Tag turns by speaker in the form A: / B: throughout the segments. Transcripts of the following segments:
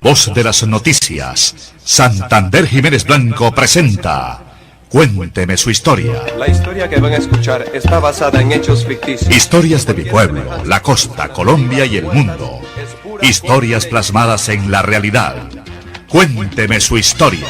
A: voz de las noticias, Santander Jiménez Blanco presenta Cuénteme su historia.
B: La historia que van a escuchar está basada en hechos ficticios.
A: Historias de mi pueblo, la costa, Colombia y el mundo. Historias plasmadas en la realidad. Cuénteme su historia.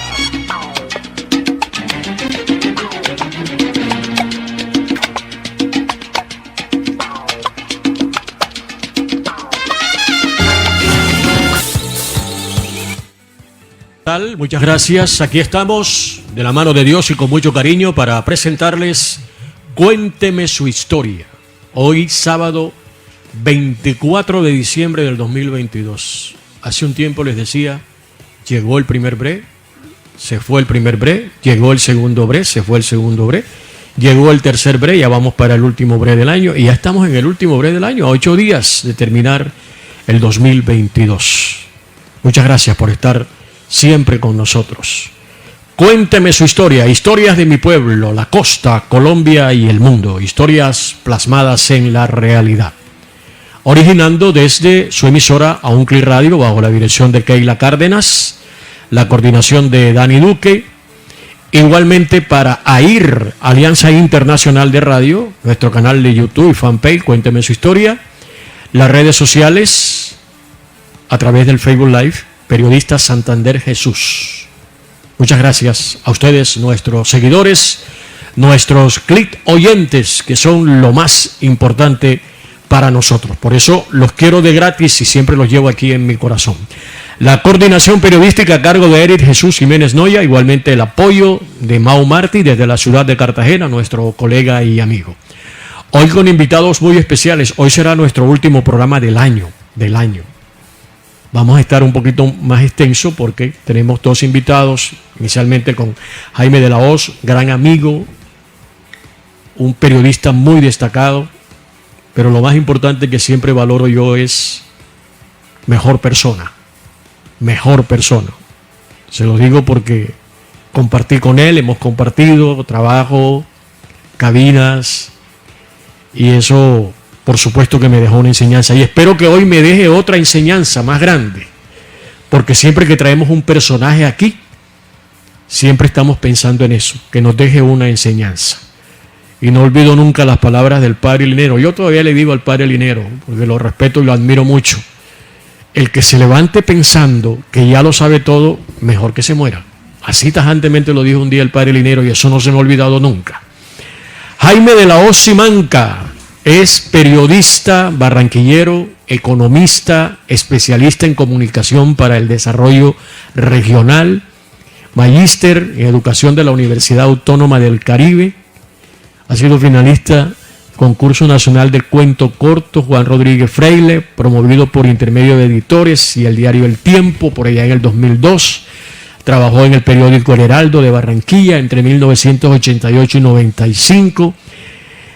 C: Muchas gracias. Aquí estamos de la mano de Dios y con mucho cariño para presentarles Cuénteme su historia. Hoy sábado 24 de diciembre del 2022. Hace un tiempo les decía, llegó el primer bre, se fue el primer bre, llegó el segundo bre, se fue el segundo bre, llegó el tercer bre, ya vamos para el último bre del año y ya estamos en el último bre del año, a 8 días de terminar el 2022. Muchas gracias por estar siempre con nosotros. Cuénteme su historia, historias de mi pueblo, la costa, Colombia y el mundo, historias plasmadas en la realidad. Originando desde su emisora A Un Clic Radio, bajo la dirección de Keila Cárdenas, la coordinación de Dani Duque, igualmente para AIR, Alianza Internacional de Radio, nuestro canal de YouTube y fanpage, Cuénteme su historia, las redes sociales, a través del Facebook Live, Periodista Santander Jesús. Muchas gracias a ustedes, nuestros seguidores, nuestros clic oyentes, que son lo más importante para nosotros. Por eso los quiero de gratis y siempre los llevo aquí en mi corazón. La coordinación periodística a cargo de Eric Jesús Jiménez Noya, igualmente el apoyo de Mau Martí desde la ciudad de Cartagena, nuestro colega y amigo. Hoy con invitados muy especiales. Hoy será nuestro último programa del año. Vamos a estar un poquito más extenso porque tenemos dos invitados, inicialmente con Jaime de la Hoz, gran amigo, un periodista muy destacado, pero lo más importante que siempre valoro yo es mejor persona. Se lo digo porque compartí con él, hemos compartido trabajo, cabinas, y eso por supuesto que me dejó una enseñanza y espero que hoy me deje otra enseñanza más grande, porque siempre que traemos un personaje aquí, siempre estamos pensando en eso, que nos deje una enseñanza. Y no olvido nunca las palabras del padre Linero. Yo todavía le digo al padre Linero, porque lo respeto y lo admiro mucho: el que se levante pensando que ya lo sabe todo, mejor que se muera. Así tajantemente lo dijo un día el padre Linero y eso no se me ha olvidado nunca. Jaime de la Hoz Simanca es periodista barranquillero, economista, especialista en comunicación para el desarrollo regional, magíster en educación de la Universidad Autónoma del Caribe. Ha sido finalista concurso nacional del cuento corto Juan Rodríguez Freile, promovido por intermedio de editores y el diario El Tiempo, por allá en el 2002. Trabajó en el periódico El Heraldo de Barranquilla entre 1988 y 95.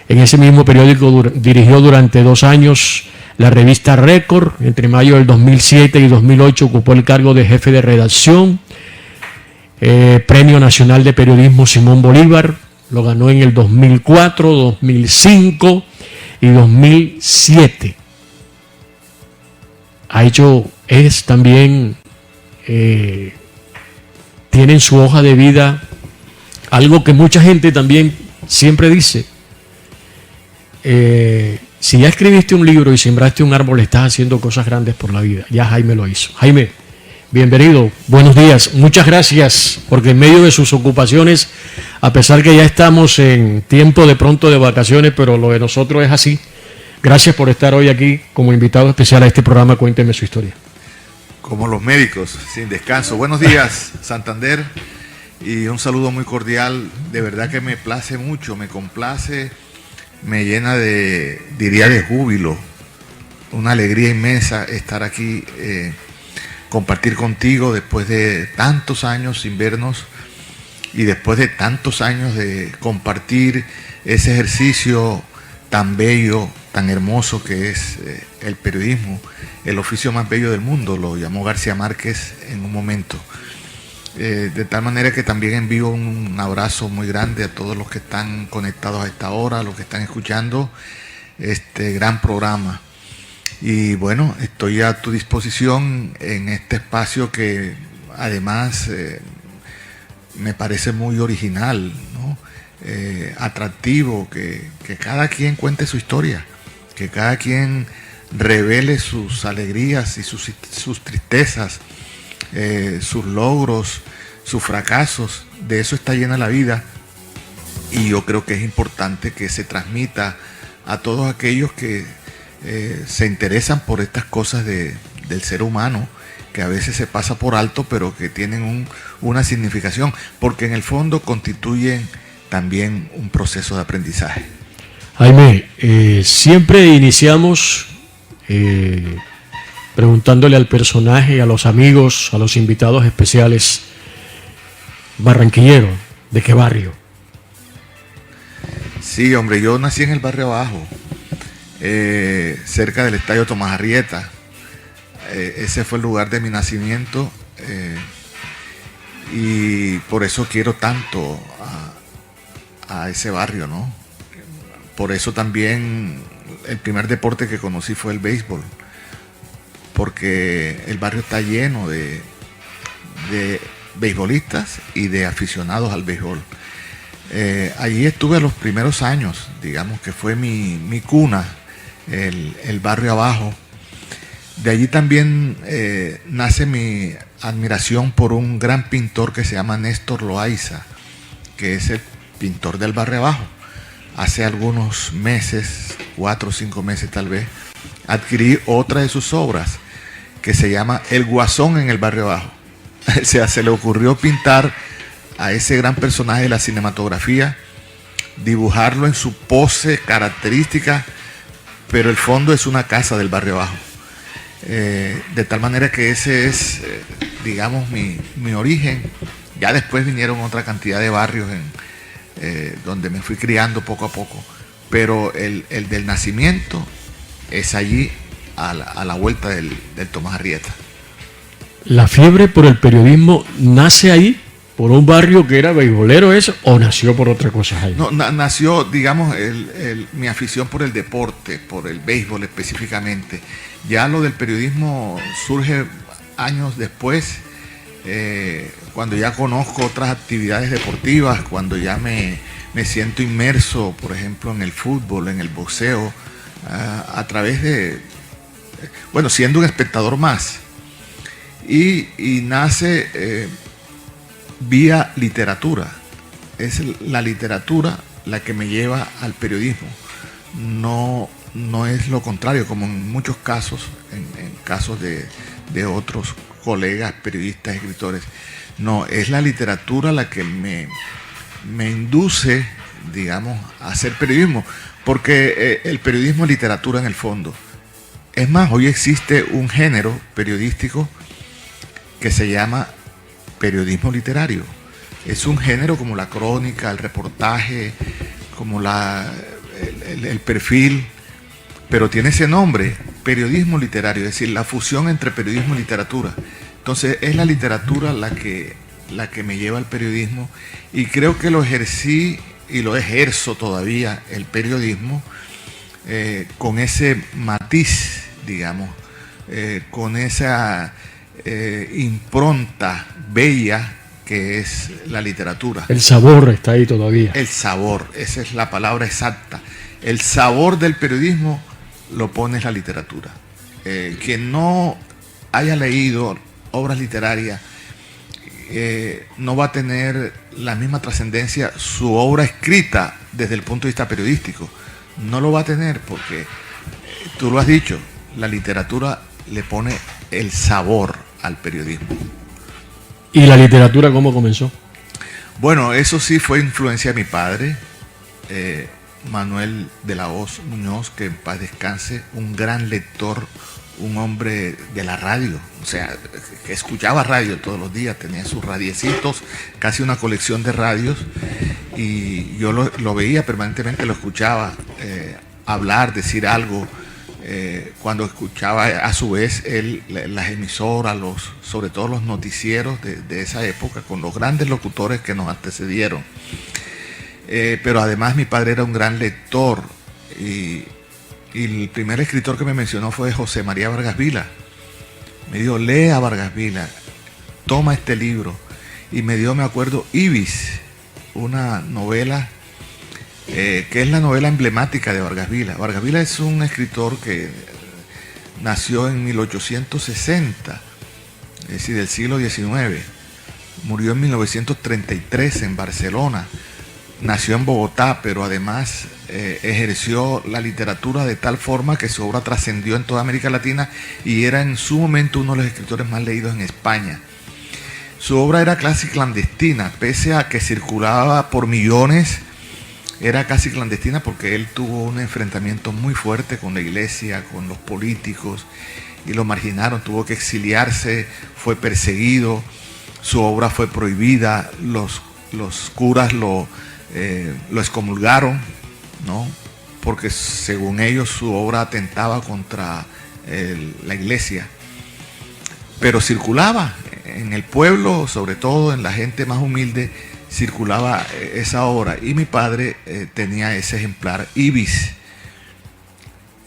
C: En ese mismo periódico dirigió durante 2 años la revista Récord. Entre mayo del 2007 y 2008 ocupó el cargo de jefe de redacción. Premio Nacional de Periodismo Simón Bolívar. Lo ganó en el 2004, 2005 y 2007. Es también, tiene en su hoja de vida algo que mucha gente también siempre dice. Si ya escribiste un libro y sembraste un árbol, estás haciendo cosas grandes por la vida. Ya Jaime lo hizo. Jaime, bienvenido, buenos días, muchas gracias, porque en medio de sus ocupaciones, a pesar que ya estamos en tiempo de pronto de vacaciones, pero lo de nosotros es así. Gracias por estar hoy aquí como invitado especial a este programa Cuénteme su historia.
D: Como los médicos, sin descanso. Buenos días, Santander, y un saludo muy cordial. De verdad que me place mucho, me complace, me llena diría de júbilo, una alegría inmensa estar aquí, compartir contigo después de tantos años sin vernos y después de tantos años de compartir ese ejercicio tan bello, tan hermoso que es el periodismo, el oficio más bello del mundo, lo llamó García Márquez en un momento. De tal manera que también envío un abrazo muy grande a todos los que están conectados a esta hora, a los que están escuchando este gran programa. Y bueno, estoy a tu disposición en este espacio que además me parece muy original, ¿no? Atractivo, que cada quien cuente su historia, que cada quien revele sus alegrías y sus tristezas, sus logros, sus fracasos. De eso está llena la vida, y yo creo que es importante que se transmita a todos aquellos que se interesan por estas cosas del ser humano, que a veces se pasa por alto, pero que tienen una significación, porque en el fondo constituyen también un proceso de aprendizaje.
C: Jaime, siempre iniciamos preguntándole al personaje, a los amigos, a los invitados especiales, barranquillero, ¿de qué barrio?
D: Sí, hombre, yo nací en el barrio Abajo, cerca del Estadio Tomás Arrieta. Ese fue el lugar de mi nacimiento, y por eso quiero tanto a ese barrio, ¿no? Por eso también el primer deporte que conocí fue el béisbol, porque el barrio está lleno de beisbolistas y de aficionados al béisbol. Allí estuve los primeros años, digamos que fue mi cuna, el barrio Abajo. De allí también nace mi admiración por un gran pintor que se llama Néstor Loaiza, que es el pintor del barrio Abajo. Hace algunos meses, 4 o 5 meses tal vez, adquirí otra de sus obras que se llama El Guasón en el barrio Abajo. O sea, se le ocurrió pintar a ese gran personaje de la cinematografía, dibujarlo en su pose característica, pero el fondo es una casa del barrio Abajo. De tal manera que ese es, digamos, mi origen. Ya después vinieron otra cantidad de barrios donde me fui criando poco a poco, pero el del nacimiento es allí a la vuelta del Tomás Arrieta.
C: ¿La fiebre por el periodismo nace ahí, por un barrio que era beisbolero eso, o nació por otra cosa, Jaime?
D: No, nació, digamos, mi afición por el deporte, por el béisbol específicamente. Ya lo del periodismo surge años después, cuando ya conozco otras actividades deportivas, cuando ya me siento inmerso, por ejemplo, en el fútbol, en el boxeo, a través de, bueno, siendo un espectador más. Y nace vía literatura. Es la literatura la que me lleva al periodismo. No es lo contrario, como en muchos casos, en casos de otros colegas, periodistas, escritores. No, es la literatura la que me induce, digamos, a hacer periodismo, porque el periodismo es literatura en el fondo. Es más, hoy existe un género periodístico que se llama periodismo literario. Es un género como la crónica, el reportaje, como el perfil, pero tiene ese nombre, periodismo literario, es decir, la fusión entre periodismo y literatura. Entonces es la literatura la que me lleva al periodismo, y creo que lo ejercí y lo ejerzo todavía, el periodismo, con ese matiz, digamos, con esa impronta bella que es la literatura.
C: El sabor está ahí todavía.
D: El sabor, esa es la palabra exacta. El sabor del periodismo lo pone la literatura. Quien no haya leído obras literarias no va a tener la misma trascendencia su obra escrita desde el punto de vista periodístico. No lo va a tener porque, tú lo has dicho, la literatura le pone el sabor al periodismo.
C: ¿Y la literatura cómo comenzó?
D: Bueno, eso sí fue influencia de mi padre, Manuel de la Hoz Muñoz, que en paz descanse, un gran lector, un hombre de la radio, o sea, que escuchaba radio todos los días, tenía sus radiecitos, casi una colección de radios, y yo lo veía permanentemente, lo escuchaba hablar, decir algo. Cuando escuchaba a su vez él las emisoras, sobre todo los noticieros de esa época, con los grandes locutores que nos antecedieron. Pero además mi padre era un gran lector, y Y el primer escritor que me mencionó fue José María Vargas Vila. Me dijo, lee a Vargas Vila, toma este libro. Y me dio, me acuerdo, Ibis, una novela que es la novela emblemática de Vargas Vila. Vargas Vila es un escritor que nació en 1860, es decir, del siglo XIX. Murió en 1933 en Barcelona. Nació en Bogotá, pero además ejerció la literatura de tal forma que su obra trascendió en toda América Latina y era en su momento uno de los escritores más leídos en España. Su obra era casi clandestina, pese a que circulaba por millones, era casi clandestina porque él tuvo un enfrentamiento muy fuerte con la iglesia, con los políticos, y lo marginaron, tuvo que exiliarse, fue perseguido, su obra fue prohibida, los curas lo excomulgaron, ¿no? Porque según ellos su obra atentaba contra la iglesia. Pero circulaba en el pueblo, sobre todo en la gente más humilde, circulaba esa obra. Y mi padre tenía ese ejemplar, Ibis.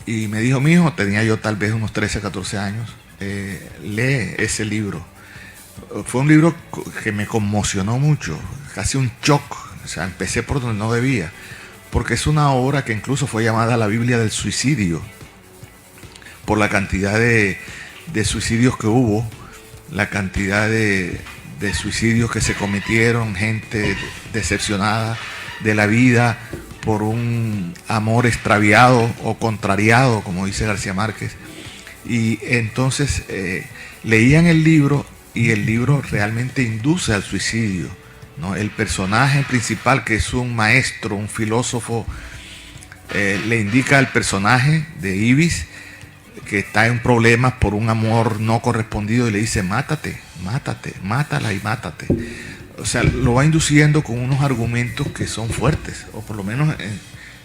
D: Y me dijo, mijo, tenía yo tal vez unos 13, 14 años, lee ese libro. Fue un libro que me conmocionó mucho, casi un shock. O sea, empecé por donde no debía, porque es una obra que incluso fue llamada la Biblia del suicidio, por la cantidad de suicidios que hubo, la cantidad de suicidios que se cometieron, gente decepcionada de la vida por un amor extraviado o contrariado, como dice García Márquez. Y entonces leían el libro y el libro realmente induce al suicidio, ¿no? El personaje principal, que es un maestro, un filósofo, le indica al personaje de Ibis que está en problemas por un amor no correspondido y le dice, mátate, mátala y mátate. O sea, lo va induciendo con unos argumentos que son fuertes, o por lo menos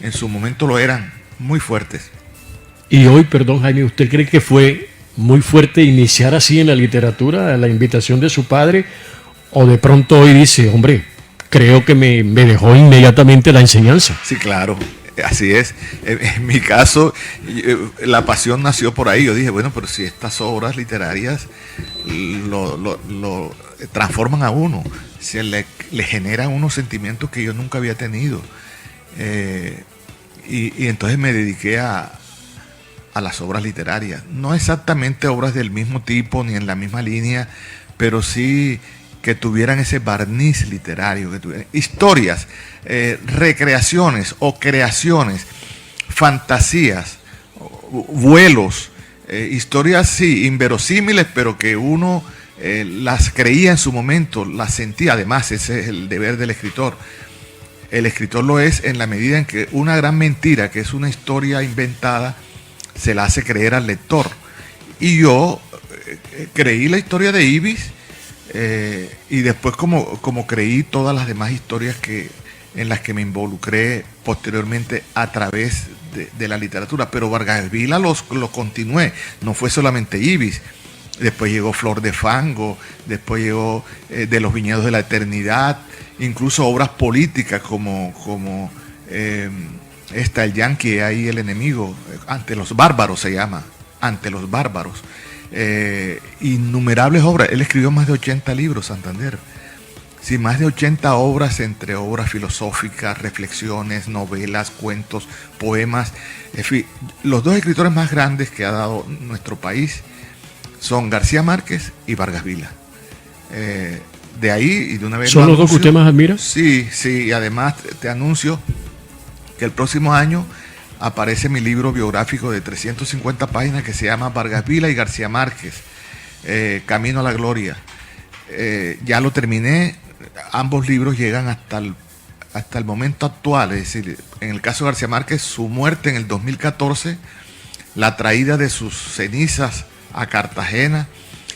D: en su momento lo eran, muy fuertes.
C: Y hoy, perdón Jaime, ¿usted cree que fue muy fuerte iniciar así en la literatura, a la invitación de su padre? ¿O de pronto hoy dice, hombre, creo que me dejó inmediatamente la enseñanza?
D: Sí, claro, así es. En mi caso, la pasión nació por ahí. Yo dije, bueno, pero si estas obras literarias lo transforman a uno, se le generan unos sentimientos que yo nunca había tenido. Y entonces me dediqué a las obras literarias. No exactamente obras del mismo tipo ni en la misma línea, pero sí que tuvieran ese barniz literario, que tuvieran historias, recreaciones o creaciones, fantasías, vuelos, historias sí, inverosímiles, pero que uno las creía en su momento, las sentía. Además, ese es el deber del escritor. El escritor lo es en la medida en que una gran mentira, que es una historia inventada, se la hace creer al lector. Y yo creí la historia de Ibis, y después como creí todas las demás historias en las que me involucré posteriormente a través de la literatura. Pero Vargas Vila lo continué, no fue solamente Ibis. Después llegó Flor de Fango, después llegó De los Viñedos de la Eternidad, incluso obras políticas como El Yankee, ahí el enemigo, Ante los Bárbaros se llama, Ante los Bárbaros. Innumerables obras. Él escribió más de 80 libros, Santander. Sí, más de 80 obras, entre obras filosóficas, reflexiones, novelas, cuentos, poemas. En fin, los dos escritores más grandes que ha dado nuestro país son García Márquez y Vargas Vila. De ahí, y de una vez...
C: ¿Son los dos que usted más admira?
D: Sí, y además te anuncio que el próximo año aparece mi libro biográfico de 350 páginas que se llama Vargas Vila y García Márquez, Camino a la Gloria. Ya lo terminé. Ambos libros llegan hasta el momento actual. Es decir, en el caso de García Márquez, su muerte en el 2014, la traída de sus cenizas a Cartagena,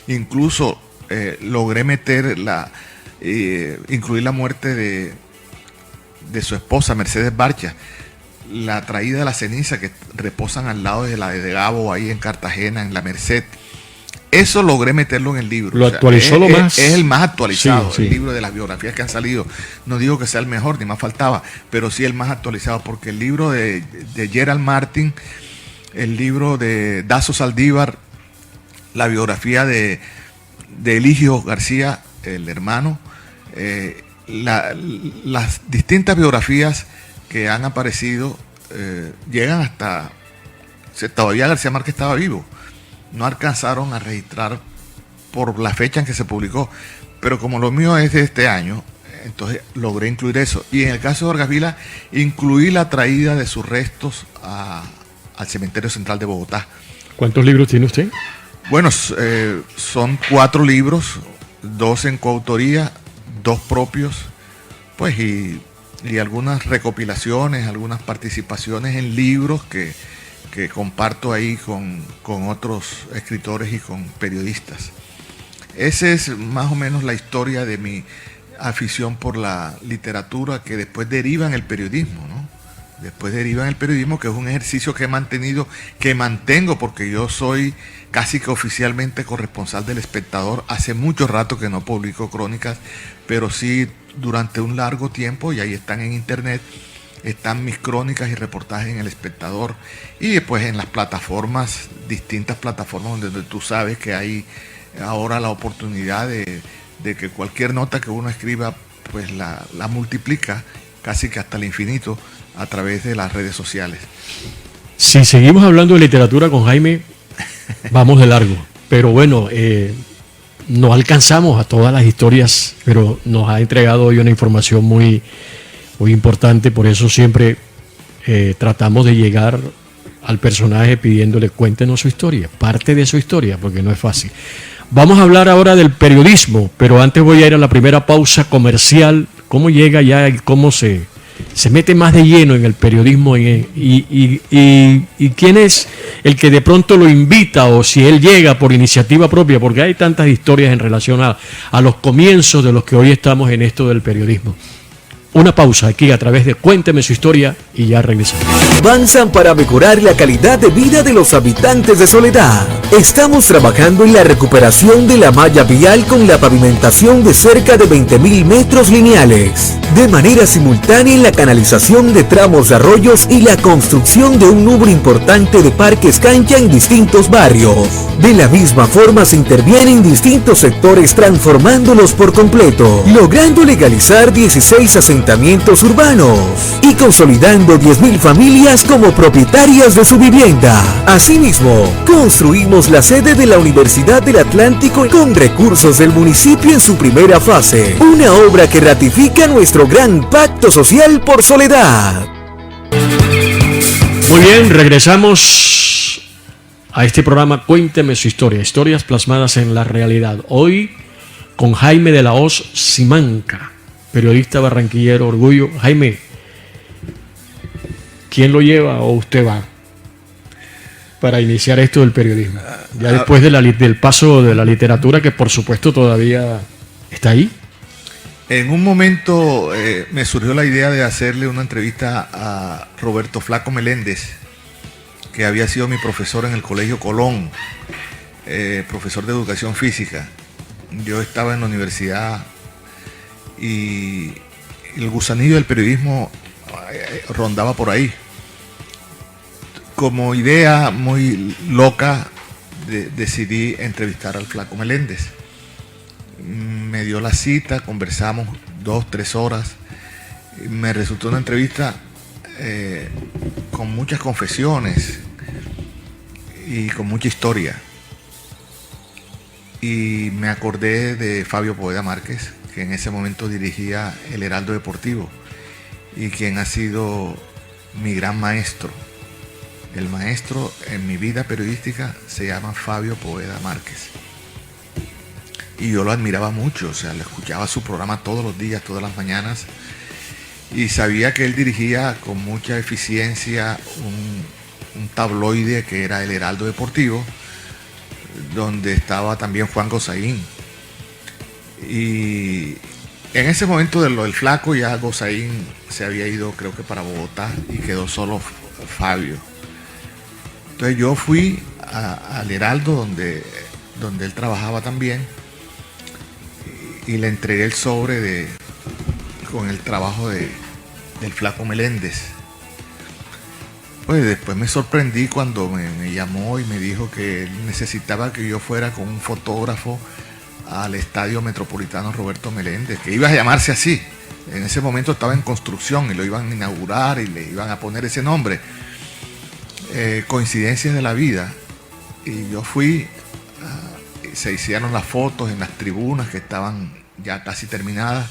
D: incluso logré incluir la muerte de su esposa Mercedes Barcha, la traída de la ceniza que reposan al lado de la de Gabo ahí en Cartagena, en la Merced. Eso logré meterlo en el libro.
C: Lo actualizó lo más.
D: Es el más actualizado,
C: sí.
D: El libro de las biografías que han salido. No digo que sea el mejor, ni más faltaba, pero sí el más actualizado, porque el libro de Gerald Martin el libro de Dazo Saldívar, la biografía de Eligio García, el hermano, las distintas biografías que han aparecido llegan hasta, todavía García Márquez estaba vivo, no alcanzaron a registrar por la fecha en que se publicó, pero como lo mío es de este año, entonces logré incluir eso. Y en el caso de Vargas Vila, incluí la traída de sus restos al Cementerio Central de Bogotá.
C: ¿Cuántos libros tiene usted?
D: Bueno, son 4 libros, 2 en coautoría, 2 propios, pues y algunas recopilaciones, algunas participaciones en libros que comparto ahí con otros escritores y con periodistas. Esa es más o menos la historia de mi afición por la literatura, que después deriva en el periodismo, ¿no? Después deriva en el periodismo, que es un ejercicio que he mantenido, que mantengo, porque yo soy casi que oficialmente corresponsal del Espectador. Hace mucho rato que no publico crónicas, pero sí durante un largo tiempo, y ahí están en internet, están mis crónicas y reportajes en el Espectador, y después en las plataformas, distintas plataformas donde tú sabes que hay ahora la oportunidad de que cualquier nota que uno escriba, pues la multiplica casi que hasta el infinito a través de las redes sociales.
C: Si seguimos hablando de literatura con Jaime, vamos de largo. Pero bueno, no alcanzamos a todas las historias, pero nos ha entregado hoy una información muy, muy importante. Por eso siempre tratamos de llegar al personaje pidiéndole cuéntenos su historia, parte de su historia, porque no es fácil. Vamos a hablar ahora del periodismo, pero antes voy a ir a la primera pausa comercial. ¿Cómo llega ya y cómo se mete más de lleno en el periodismo y quién es el que de pronto lo invita, o si él llega por iniciativa propia? Porque hay tantas historias en relación a los comienzos de los que hoy estamos en esto del periodismo. Una pausa aquí a través de Cuénteme su historia y ya regresamos.
E: Avanzan para mejorar la calidad de vida de los habitantes de Soledad. Estamos trabajando en la recuperación de la malla vial con la pavimentación de cerca de 20.000 metros lineales. De manera simultánea en la canalización de tramos de arroyos y la construcción de un número importante de parques cancha en distintos barrios. De la misma forma se interviene en distintos sectores transformándolos por completo, logrando legalizar 16 asentamientos urbanos y consolidando 10.000 familias como propietarias de su vivienda. Asimismo, construimos la sede de la Universidad del Atlántico con recursos del municipio en su primera fase, una obra que ratifica nuestro gran pacto social por Soledad.
C: Muy bien, regresamos a este programa Cuénteme su historia, historias plasmadas en la realidad. Hoy con Jaime de la Hoz Simanca, periodista barranquillero, orgullo. Jaime, ¿quién lo lleva o usted va para iniciar esto del periodismo? Ya después del paso de la literatura, que por supuesto todavía está ahí.
D: En un momento me surgió la idea de hacerle una entrevista a Roberto Flaco Meléndez, que había sido mi profesor en el Colegio Colón, profesor de educación física. Yo estaba en la universidad y el gusanillo del periodismo rondaba por ahí. Como idea muy loca, decidí entrevistar al Flaco Meléndez. Me dio la cita, conversamos 2-3 horas. Me resultó una entrevista con muchas confesiones y con mucha historia. Y me acordé de Fabio Poveda Márquez, que en ese momento dirigía el Heraldo Deportivo y quien ha sido mi gran maestro. El maestro en mi vida periodística se llama Fabio Poveda Márquez. Y yo lo admiraba mucho, o sea, le escuchaba su programa todos los días, todas las mañanas, y sabía que él dirigía con mucha eficiencia un tabloide que era el Heraldo Deportivo, donde estaba también Juan Gozaín. Y en ese momento de lo del Flaco, ya Gozaín se había ido, creo que para Bogotá, y quedó solo Fabio. Entonces yo fui al Heraldo, donde él trabajaba también, y le entregué el sobre con el trabajo del Flaco Meléndez. Pues después me sorprendí cuando me llamó y me dijo que él necesitaba que yo fuera con un fotógrafo al Estadio Metropolitano Roberto Meléndez, que iba a llamarse así. En ese momento estaba en construcción y lo iban a inaugurar y le iban a poner ese nombre. Coincidencias de la vida. Y yo fui, se hicieron las fotos en las tribunas que estaban ya casi terminadas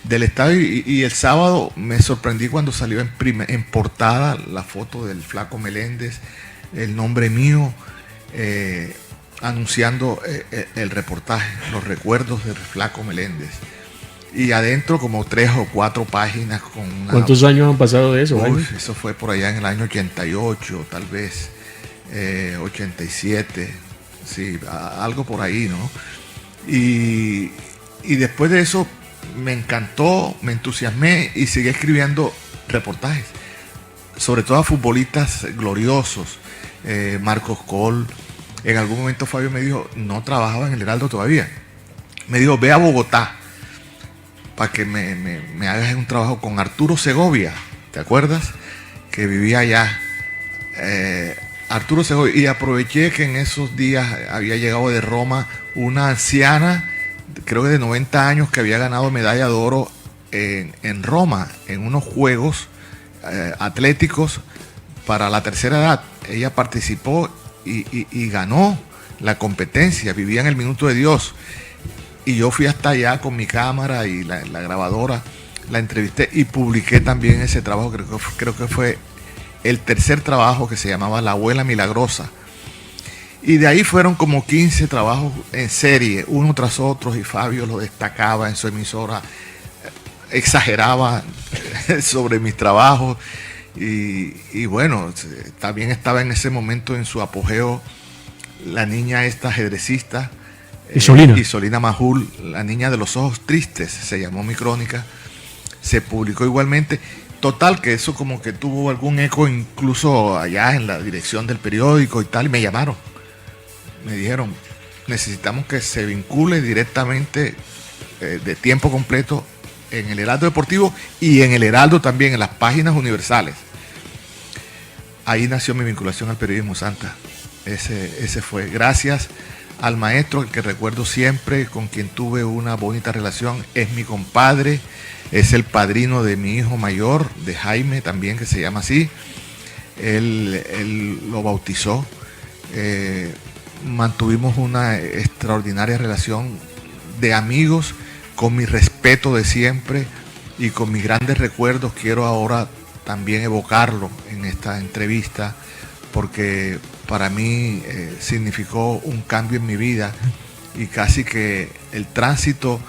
D: del estadio, y el sábado me sorprendí cuando salió en portada la foto del Flaco Meléndez, el nombre mío, anunciando el reportaje, los recuerdos del Flaco Meléndez. Y adentro como 3 o 4 páginas con una...
C: ¿Cuántos años han pasado de eso?
D: Uy, eso fue por allá en el año 88, tal vez, 87, sí, algo por ahí, ¿no? Y después de eso me encantó, me entusiasmé y seguí escribiendo reportajes, sobre todo a futbolistas gloriosos, Marcos Col. En algún momento Fabio me dijo, no trabajaba en el Heraldo todavía, me dijo, ve a Bogotá para que me hagas un trabajo con Arturo Segovia, ¿te acuerdas? Que vivía allá, Arturo Segovia, y aproveché que en esos días había llegado de Roma una anciana, creo que de 90 años, que había ganado medalla de oro en Roma, en unos juegos atléticos para la tercera edad. Ella participó y ganó la competencia, vivía en el Minuto de Dios. Y yo fui hasta allá con mi cámara y la grabadora, la entrevisté y publiqué también ese trabajo, creo que fue el tercer trabajo, que se llamaba La Abuela Milagrosa. Y de ahí fueron como 15 trabajos en serie, uno tras otro, y Fabio lo destacaba en su emisora, exageraba sobre mis trabajos. Y bueno, también estaba en ese momento en su apogeo la niña esta ajedrecista, Isolina Majul, La Niña de los Ojos Tristes, se llamó mi crónica, se publicó igualmente. Total, que eso como que tuvo algún eco incluso allá en la dirección del periódico y tal, y me llamaron. Me dijeron, necesitamos que se vincule directamente de tiempo completo en el Heraldo Deportivo y en el Heraldo también, en las páginas universales. Ahí nació mi vinculación al periodismo, Santa. Ese fue. Gracias al maestro, que recuerdo siempre, con quien tuve una bonita relación. Es mi compadre, es el padrino de mi hijo mayor, de Jaime también, que se llama así. Él lo bautizó. Mantuvimos una extraordinaria relación de amigos, con mi respeto de siempre y con mis grandes recuerdos. Quiero ahora también evocarlo en esta entrevista, porque para mí significó un cambio en mi vida y casi que el tránsito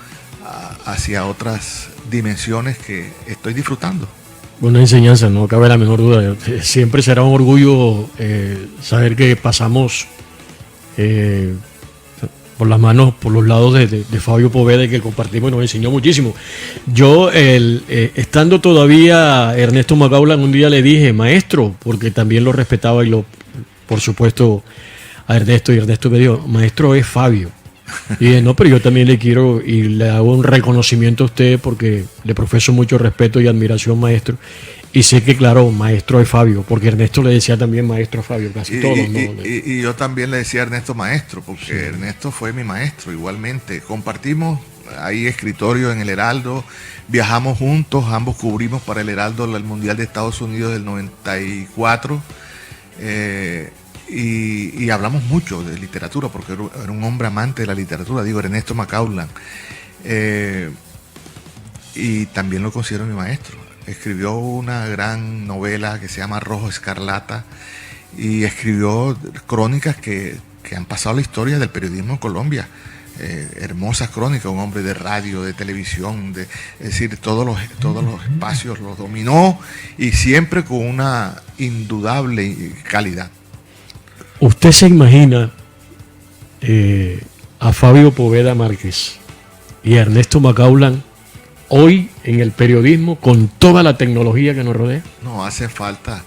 D: hacia otras dimensiones que estoy disfrutando.
C: Buena enseñanza, no cabe la menor duda. Siempre será un orgullo saber que pasamos por las manos, por los lados de Fabio Poveda, y que compartimos y nos enseñó muchísimo. Yo, estando todavía Ernesto Macaulay, un día le dije, maestro, porque también lo respetaba y por supuesto, a Ernesto, y Ernesto me dijo, maestro es Fabio. Y dije, no, pero yo también le quiero y le hago un reconocimiento a usted porque le profeso mucho respeto y admiración, maestro. Y sé que, claro, maestro es Fabio, porque Ernesto le decía también maestro a Fabio, casi todos.
D: Y yo también le decía a Ernesto maestro, porque sí, Ernesto fue mi maestro igualmente. Compartimos ahí escritorio en el Heraldo, viajamos juntos, ambos cubrimos para el Heraldo el Mundial de Estados Unidos del 94. Y hablamos mucho de literatura, porque era un hombre amante de la literatura, digo, Ernesto Macaulay. Y también lo considero mi maestro. Escribió una gran novela que se llama Rojo Escarlata, y escribió crónicas que han pasado la historia del periodismo en Colombia. Hermosas crónicas, un hombre de radio, de televisión, es decir, todos los espacios los dominó, y siempre con una indudable calidad.
C: ¿Usted se imagina a Fabio Poveda Márquez y a Ernesto Macaulay hoy en el periodismo con toda la tecnología que nos rodea?
D: No, hace falta.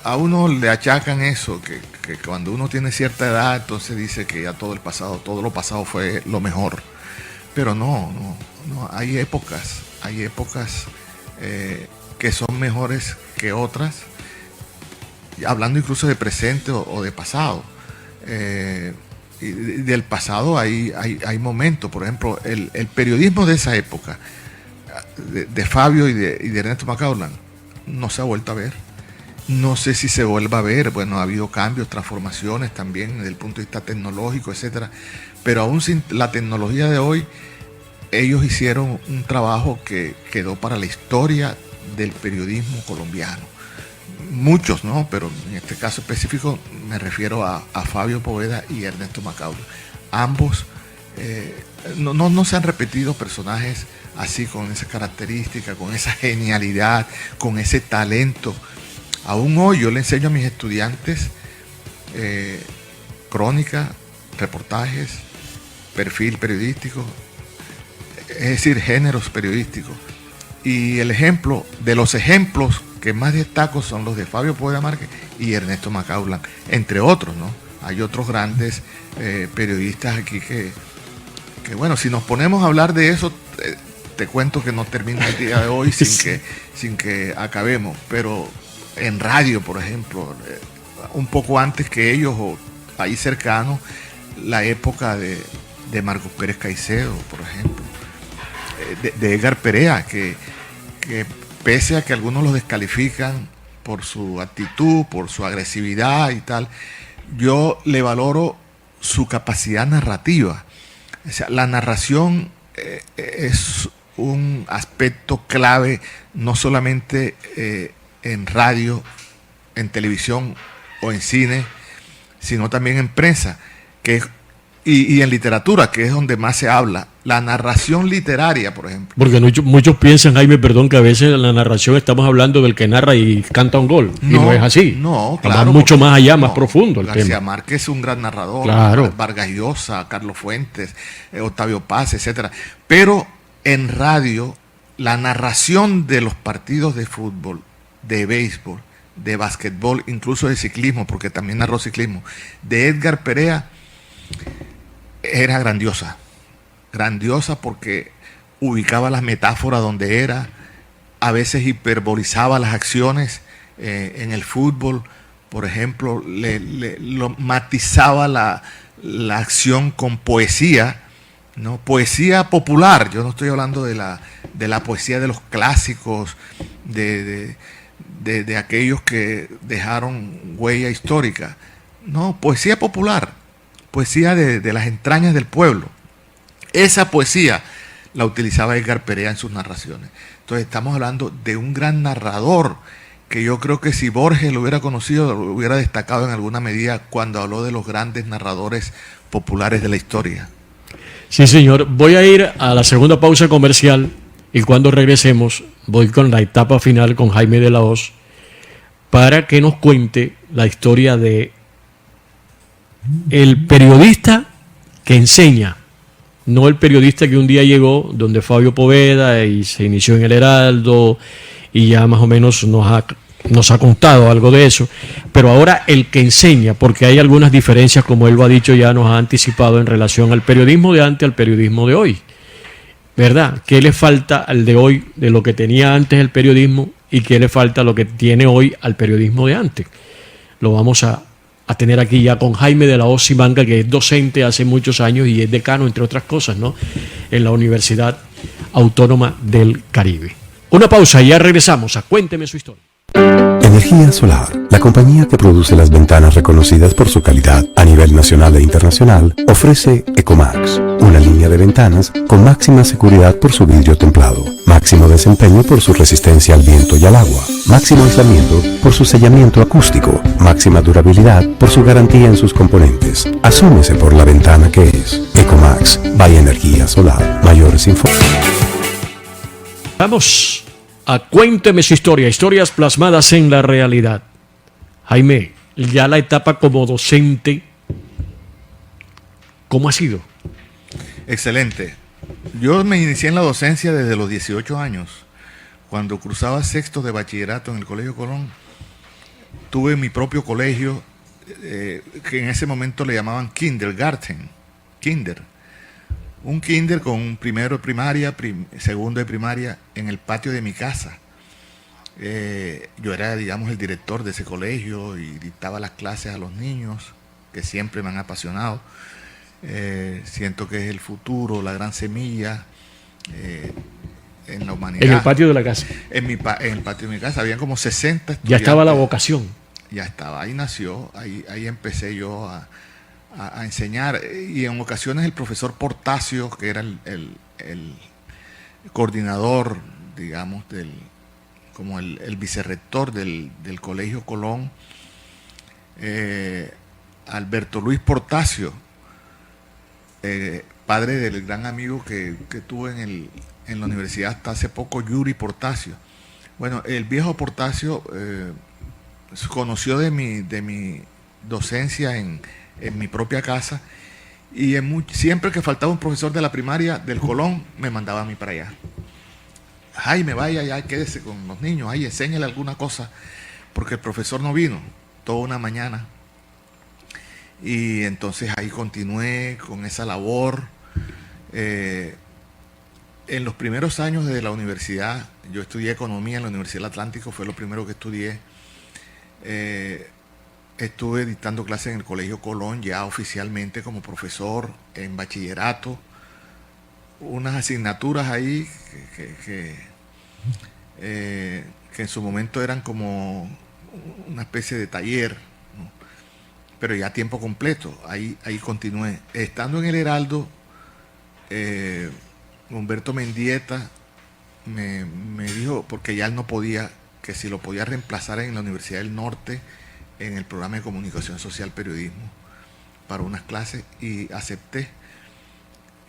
D: A uno le achacan eso, que cuando uno tiene cierta edad, entonces dice que ya todo lo pasado fue lo mejor. Pero no, hay épocas que son mejores que otras, hablando incluso de presente o de pasado. Y del pasado hay momentos, por ejemplo, el periodismo de esa época, de Fabio y de Ernesto Macaulay, no se ha vuelto a ver. No sé si se vuelva a ver. Bueno, ha habido cambios, transformaciones también desde el punto de vista tecnológico, etcétera. Pero aún sin la tecnología de hoy, ellos hicieron un trabajo que quedó para la historia del periodismo colombiano. Muchos, ¿no? Pero en este caso específico me refiero a Fabio Poveda y Ernesto Macaulay. Ambos no se han repetido personajes así, con esa característica, con esa genialidad, con ese talento. Aún hoy yo le enseño a mis estudiantes crónica, reportajes, perfil periodístico, es decir, géneros periodísticos. Y el ejemplo, de los ejemplos que más destaco son los de Fabio Poveda Márquez y Ernesto Macaulay, entre otros, ¿no? Hay otros grandes periodistas aquí que, bueno, si nos ponemos a hablar de eso, te cuento que no termina el día de hoy sin que acabemos. Pero en radio, por ejemplo, un poco antes que ellos, o ahí cercano, la época de Marcos Pérez Caicedo, por ejemplo, de Edgar Perea, que pese a que algunos los descalifican por su actitud, por su agresividad y tal, yo le valoro su capacidad narrativa. O sea, la narración es un aspecto clave, no solamente en radio, en televisión o en cine, sino también en prensa, y en literatura, que es donde más se habla. La narración literaria, por ejemplo.
C: Porque muchos piensan, Jaime, perdón, que a veces en la narración estamos hablando del que narra y canta un gol. Y no es así.
D: No,
C: claro. Mucho más allá, más profundo el
D: García
C: tema.
D: Márquez es un gran narrador.
C: Claro.
D: Vargas Llosa, Carlos Fuentes, Octavio Paz, etcétera. Pero en radio, la narración de los partidos de fútbol, de béisbol, de básquetbol, incluso de ciclismo, porque también narró ciclismo, de Edgar Perea, era grandiosa porque ubicaba las metáforas donde era, a veces hiperbolizaba las acciones en el fútbol, por ejemplo, lo matizaba la acción con poesía, ¿no? Poesía popular. Yo no estoy hablando de la poesía de los clásicos, de aquellos que dejaron huella histórica. No, poesía popular, poesía de las entrañas del pueblo. Esa poesía la utilizaba Edgar Perea en sus narraciones. Entonces estamos hablando de un gran narrador que yo creo que si Borges lo hubiera conocido, lo hubiera destacado en alguna medida cuando habló de los grandes narradores populares de la historia.
C: Sí, señor. Voy a ir a la segunda pausa comercial y cuando regresemos voy con la etapa final con Jaime de la Hoz para que nos cuente la historia de el periodista que enseña, no el periodista que un día llegó donde Fabio Poveda y se inició en el Heraldo y ya más o menos nos ha contado algo de eso, pero ahora el que enseña, porque hay algunas diferencias, como él lo ha dicho, ya nos ha anticipado en relación al periodismo de antes al periodismo de hoy, ¿verdad? ¿Qué le falta al de hoy de lo que tenía antes el periodismo y qué le falta a lo que tiene hoy al periodismo de antes? Lo vamos a tener aquí ya con Jaime de la Hoz Simancas, que es docente hace muchos años y es decano, entre otras cosas, ¿no?, en la Universidad Autónoma del Caribe. Una pausa y ya regresamos a Cuénteme su historia.
F: Energía Solar, la compañía que produce las ventanas reconocidas por su calidad a nivel nacional e internacional, ofrece Ecomax, una línea de ventanas con máxima seguridad por su vidrio templado, máximo desempeño por su resistencia al viento y al agua, máximo aislamiento por su sellamiento acústico, máxima durabilidad por su garantía en sus componentes. Asúmese por la ventana que es. Ecomax, by Energía Solar. Mayores informaciones.
C: Vamos a Cuénteme su historia, historias plasmadas en la realidad. Jaime, ya la etapa como docente, ¿cómo ha sido?
D: Excelente. Yo me inicié en la docencia desde los 18 años. Cuando cruzaba sexto de bachillerato en el Colegio Colón, tuve mi propio colegio, que en ese momento le llamaban kindergarten, un kinder con un primero de primaria, segundo de primaria en el patio de mi casa. Yo era, digamos, el director de ese colegio y dictaba las clases a los niños, que siempre me han apasionado. Siento que es el futuro, la gran semilla en la humanidad.
C: En el patio de la casa.
D: En el patio de mi casa habían como 60 estudiantes.
C: Ya estaba la vocación.
D: Ya estaba, ahí nació, ahí empecé yo a enseñar. Y en ocasiones el profesor Portacio, que era el coordinador, digamos, como el vicerrector del Colegio Colón, Alberto Luis Portacio, padre del gran amigo que tuve en la universidad hasta hace poco, Yuri Portacio. Bueno, el viejo Portacio conoció de mi docencia en mi propia casa, y siempre que faltaba un profesor de la primaria del Colón, me mandaba a mí para allá. Jaime, vaya ya, quédese con los niños, ahí enséñale alguna cosa, porque el profesor no vino toda una mañana. Y entonces ahí continué con esa labor. En los primeros años de la universidad, yo estudié economía en la Universidad del Atlántico, fue lo primero que estudié. Estuve dictando clases en el Colegio Colón, ya oficialmente como profesor en bachillerato. Unas asignaturas ahí que en su momento eran como una especie de taller, ¿no? Pero ya a tiempo completo. Ahí continué. Estando en el Heraldo, Humberto Mendieta me dijo, porque ya él no podía, que si lo podía reemplazar en la Universidad del Norte en el programa de Comunicación Social Periodismo para unas clases, y acepté.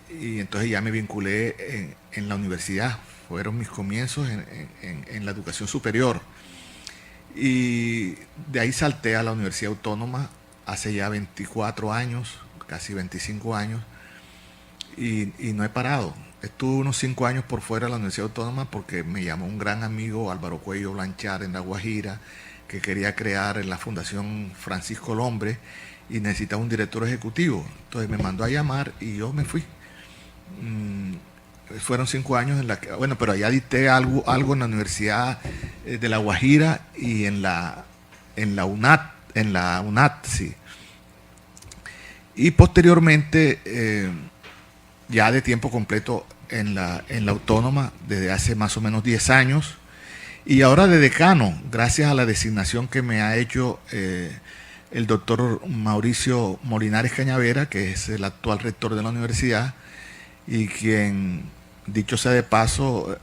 D: Y entonces ya me vinculé en la universidad. Fueron mis comienzos en la educación superior. Y de ahí salté a la Universidad Autónoma hace ya 24 años, casi 25 años, y no he parado. Estuve unos 5 años por fuera de la Universidad Autónoma porque me llamó un gran amigo, Álvaro Cuello Blanchard, en La Guajira, que quería crear en la Fundación Francisco Lombre y necesitaba un director ejecutivo. Entonces me mandó a llamar y yo me fui. Fueron 5 años en la que, bueno, pero allá dicté algo en la Universidad de La Guajira y en la UNAT, sí. Y posteriormente, ya de tiempo completo en la Autónoma desde hace más o menos 10 años, y ahora de decano, gracias a la designación que me ha hecho el doctor Mauricio Molinares Cañavera, que es el actual rector de la universidad, y quien, dicho sea de paso,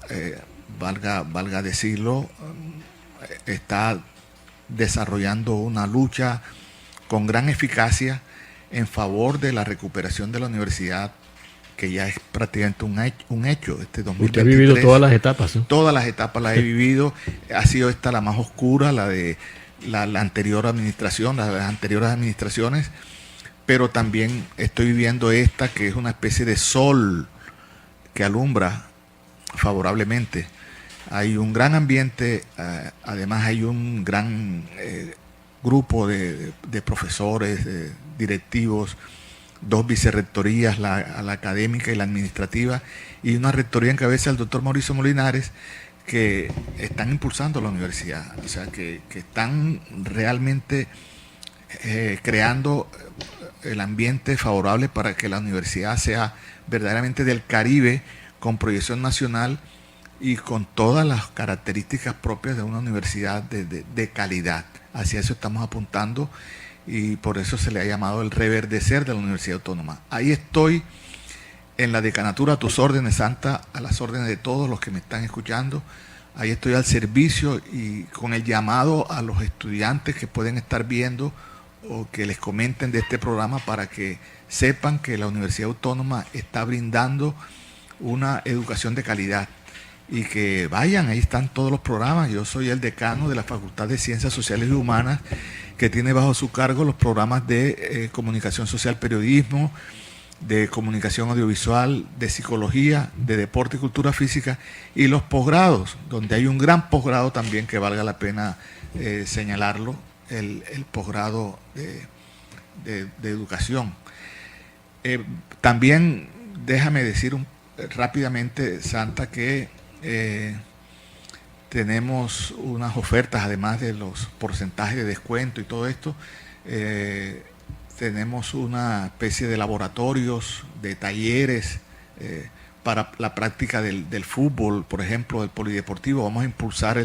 D: valga decirlo, está desarrollando una lucha con gran eficacia en favor de la recuperación de la universidad, que ya es prácticamente un hecho. Este 2023,
C: usted ha vivido todas las etapas, ¿no?
D: Todas las etapas las he vivido. Ha sido esta la más oscura, la de la anterior administración, las anteriores administraciones, pero también estoy viviendo esta, que es una especie de sol que alumbra favorablemente. Hay un gran ambiente, además hay un gran grupo de profesores, directivos, 2 vicerrectorías, la académica y la administrativa, y una rectoría en cabeza del doctor Mauricio Molinares, que están impulsando la universidad, o sea, que están realmente creando el ambiente favorable para que la universidad sea verdaderamente del Caribe, con proyección nacional y con todas las características propias de una universidad de calidad. Hacia eso estamos apuntando, y por eso se le ha llamado el reverdecer de la Universidad Autónoma. Ahí estoy en la decanatura, a tus órdenes, Santa, a las órdenes de todos los que me están escuchando. Ahí estoy al servicio y con el llamado a los estudiantes que pueden estar viendo o que les comenten de este programa, para que sepan que la Universidad Autónoma está brindando una educación de calidad, y que vayan, ahí están todos los programas. Yo soy el decano de la Facultad de Ciencias Sociales y Humanas, que tiene bajo su cargo los programas de comunicación social, periodismo, de comunicación audiovisual, de psicología, de deporte y cultura física, y los posgrados, donde hay un gran posgrado también que valga la pena señalarlo, el posgrado de educación. También déjame decir rápidamente, Santa, que tenemos unas ofertas, además de los porcentajes de descuento y todo esto. Tenemos una especie de laboratorios, de talleres para la práctica del fútbol, por ejemplo, del polideportivo. Vamos a impulsar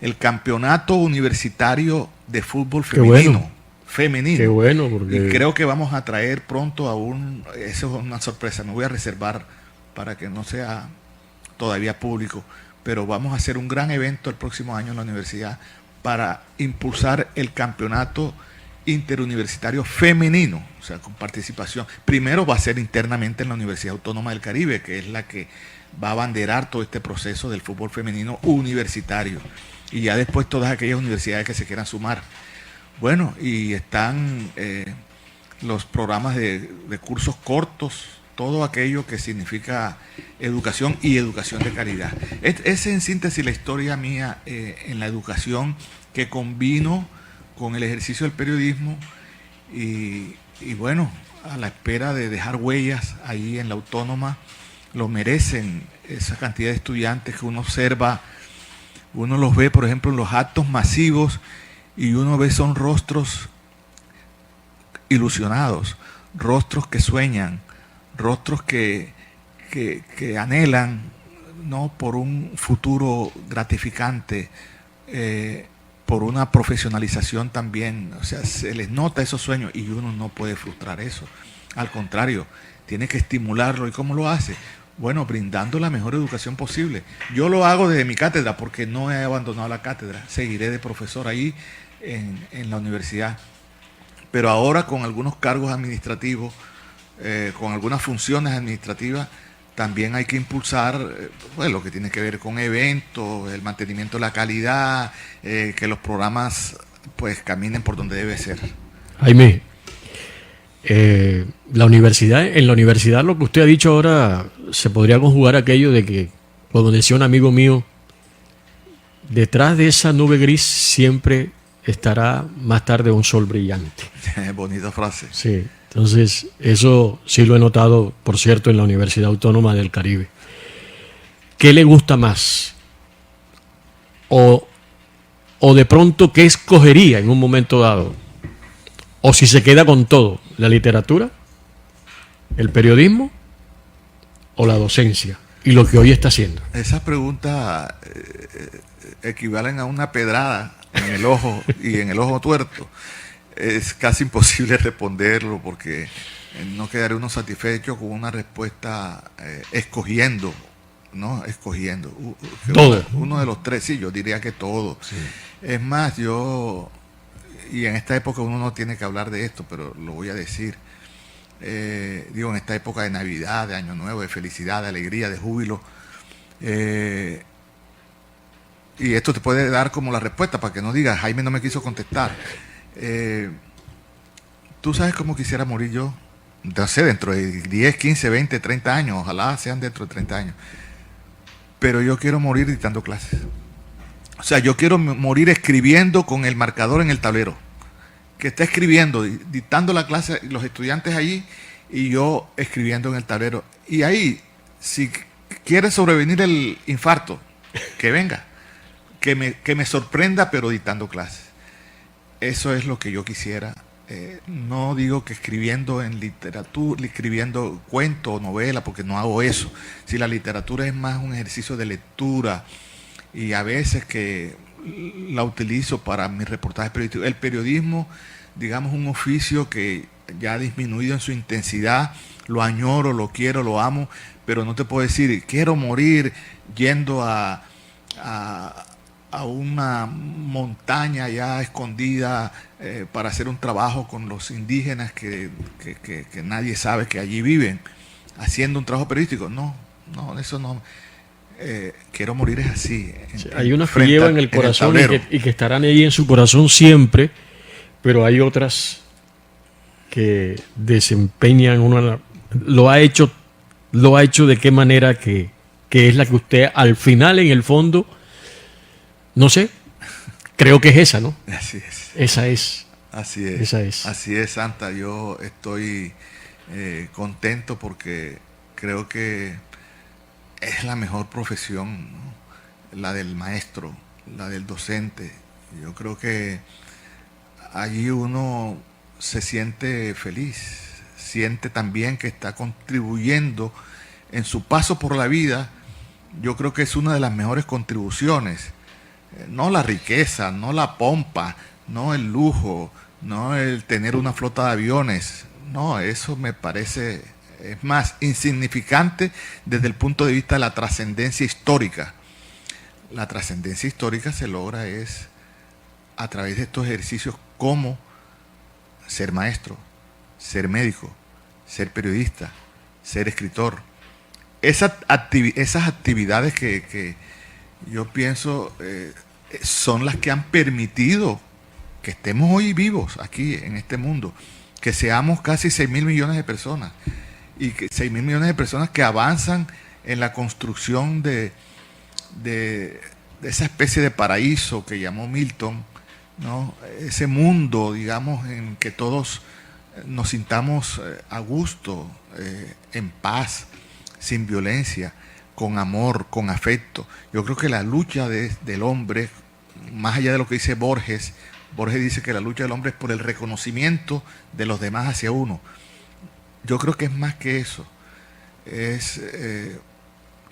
D: el campeonato universitario de fútbol femenino.
C: Qué bueno, porque...
D: Y creo que vamos a traer pronto eso es una sorpresa, me voy a reservar para que no sea todavía público, pero vamos a hacer un gran evento el próximo año en la universidad para impulsar el campeonato interuniversitario femenino, o sea, con participación. Primero va a ser internamente en la Universidad Autónoma del Caribe, que es la que va a abanderar todo este proceso del fútbol femenino universitario, y ya después todas aquellas universidades que se quieran sumar. Bueno, y están los programas de cursos cortos, todo aquello que significa educación y educación de calidad. Es en síntesis la historia mía en la educación, que combino con el ejercicio del periodismo y bueno, a la espera de dejar huellas ahí en la Autónoma. Lo merecen esa cantidad de estudiantes que uno observa, uno los ve, por ejemplo, en los actos masivos, y uno ve son rostros ilusionados, rostros que sueñan, rostros que anhelan, ¿no?, por un futuro gratificante, por una profesionalización también. O sea, se les nota esos sueños y uno no puede frustrar eso. Al contrario, tiene que estimularlo. ¿Y cómo lo hace? Bueno, brindando la mejor educación posible. Yo lo hago desde mi cátedra porque no he abandonado la cátedra. Seguiré de profesor ahí en la universidad. Pero ahora con algunos cargos administrativos, con algunas funciones administrativas, también hay que impulsar lo que tiene que ver con eventos, el mantenimiento de la calidad, que los programas pues caminen por donde debe ser.
C: Jaime, en la universidad lo que usted ha dicho ahora se podría conjugar aquello de que, como decía un amigo mío, detrás de esa nube gris siempre estará más tarde un sol brillante.
D: Bonita frase.
C: Sí, entonces eso sí lo he notado, por cierto, en la Universidad Autónoma del Caribe. ¿Qué le gusta más? O de pronto, ¿qué escogería en un momento dado? O si se queda con todo, ¿la literatura, el periodismo o la docencia? Y lo que hoy está haciendo.
D: Esas preguntas equivalen a una pedrada en el ojo y en el ojo tuerto. Es casi imposible responderlo porque no quedaría uno satisfecho con una respuesta escogiendo, ¿no? Escogiendo.
C: Todo.
D: Uno de los tres, sí, yo diría que todo. Sí. Es más, y en esta época uno no tiene que hablar de esto, pero lo voy a decir. En esta época de Navidad, de Año Nuevo, de felicidad, de alegría, de júbilo. Y esto te puede dar como la respuesta para que no digas, Jaime no me quiso contestar. ¿Tú sabes cómo quisiera morir yo? No sé, dentro de 10, 15, 20, 30 años, ojalá sean dentro de 30 años. Pero yo quiero morir dictando clases. O sea, yo quiero morir escribiendo con el marcador en el tablero. Que está escribiendo, dictando la clase, los estudiantes allí y yo escribiendo en el tablero. Y ahí, si quiere sobrevenir el infarto, que venga. Que me sorprenda, pero dictando clases. Eso es lo que yo quisiera. No digo que escribiendo en literatura, escribiendo cuento o novela, porque no hago eso. Si la literatura es más un ejercicio de lectura y a veces que la utilizo para mis reportajes periodísticos. El periodismo, digamos, un oficio que ya ha disminuido en su intensidad. Lo añoro, lo quiero, lo amo, pero no te puedo decir, quiero morir yendo a una montaña ya escondida para hacer un trabajo con los indígenas que nadie sabe que allí viven, haciendo un trabajo periodístico. No, eso no. Quiero morir es así.
C: Hay unas que llevan el corazón y que estarán ahí en su corazón siempre, pero hay otras que desempeñan lo ha hecho de qué manera que es la que usted al final, en el fondo, no sé, creo que es esa, ¿no?
D: Así es.
C: Esa es.
D: Así es.
C: Esa es.
D: Así es, Santa. Yo estoy contento porque creo que es la mejor profesión, ¿no? La del maestro. la del docente. Yo creo que allí uno se siente feliz, siente también que está contribuyendo en su paso por la vida. Yo creo que es una de las mejores contribuciones. No la riqueza, no la pompa, no el lujo, no el tener una flota de aviones. No, eso me parece, es más, insignificante desde el punto de vista de la trascendencia histórica. La trascendencia histórica se logra es a través de estos ejercicios como ser maestro, ser médico, ser periodista, ser escritor. Esas actividades que yo pienso son las que han permitido que estemos hoy vivos aquí en este mundo, que seamos casi 6.000 millones de personas y que 6.000 millones de personas que avanzan en la construcción de esa especie de paraíso que llamó Milton, ¿no? Ese mundo, digamos, en que todos nos sintamos a gusto, en paz, sin violencia, con amor, con afecto. Yo creo que la lucha del hombre, más allá de lo que dice Borges dice que la lucha del hombre es por el reconocimiento de los demás hacia uno. Yo creo que es más que eso, es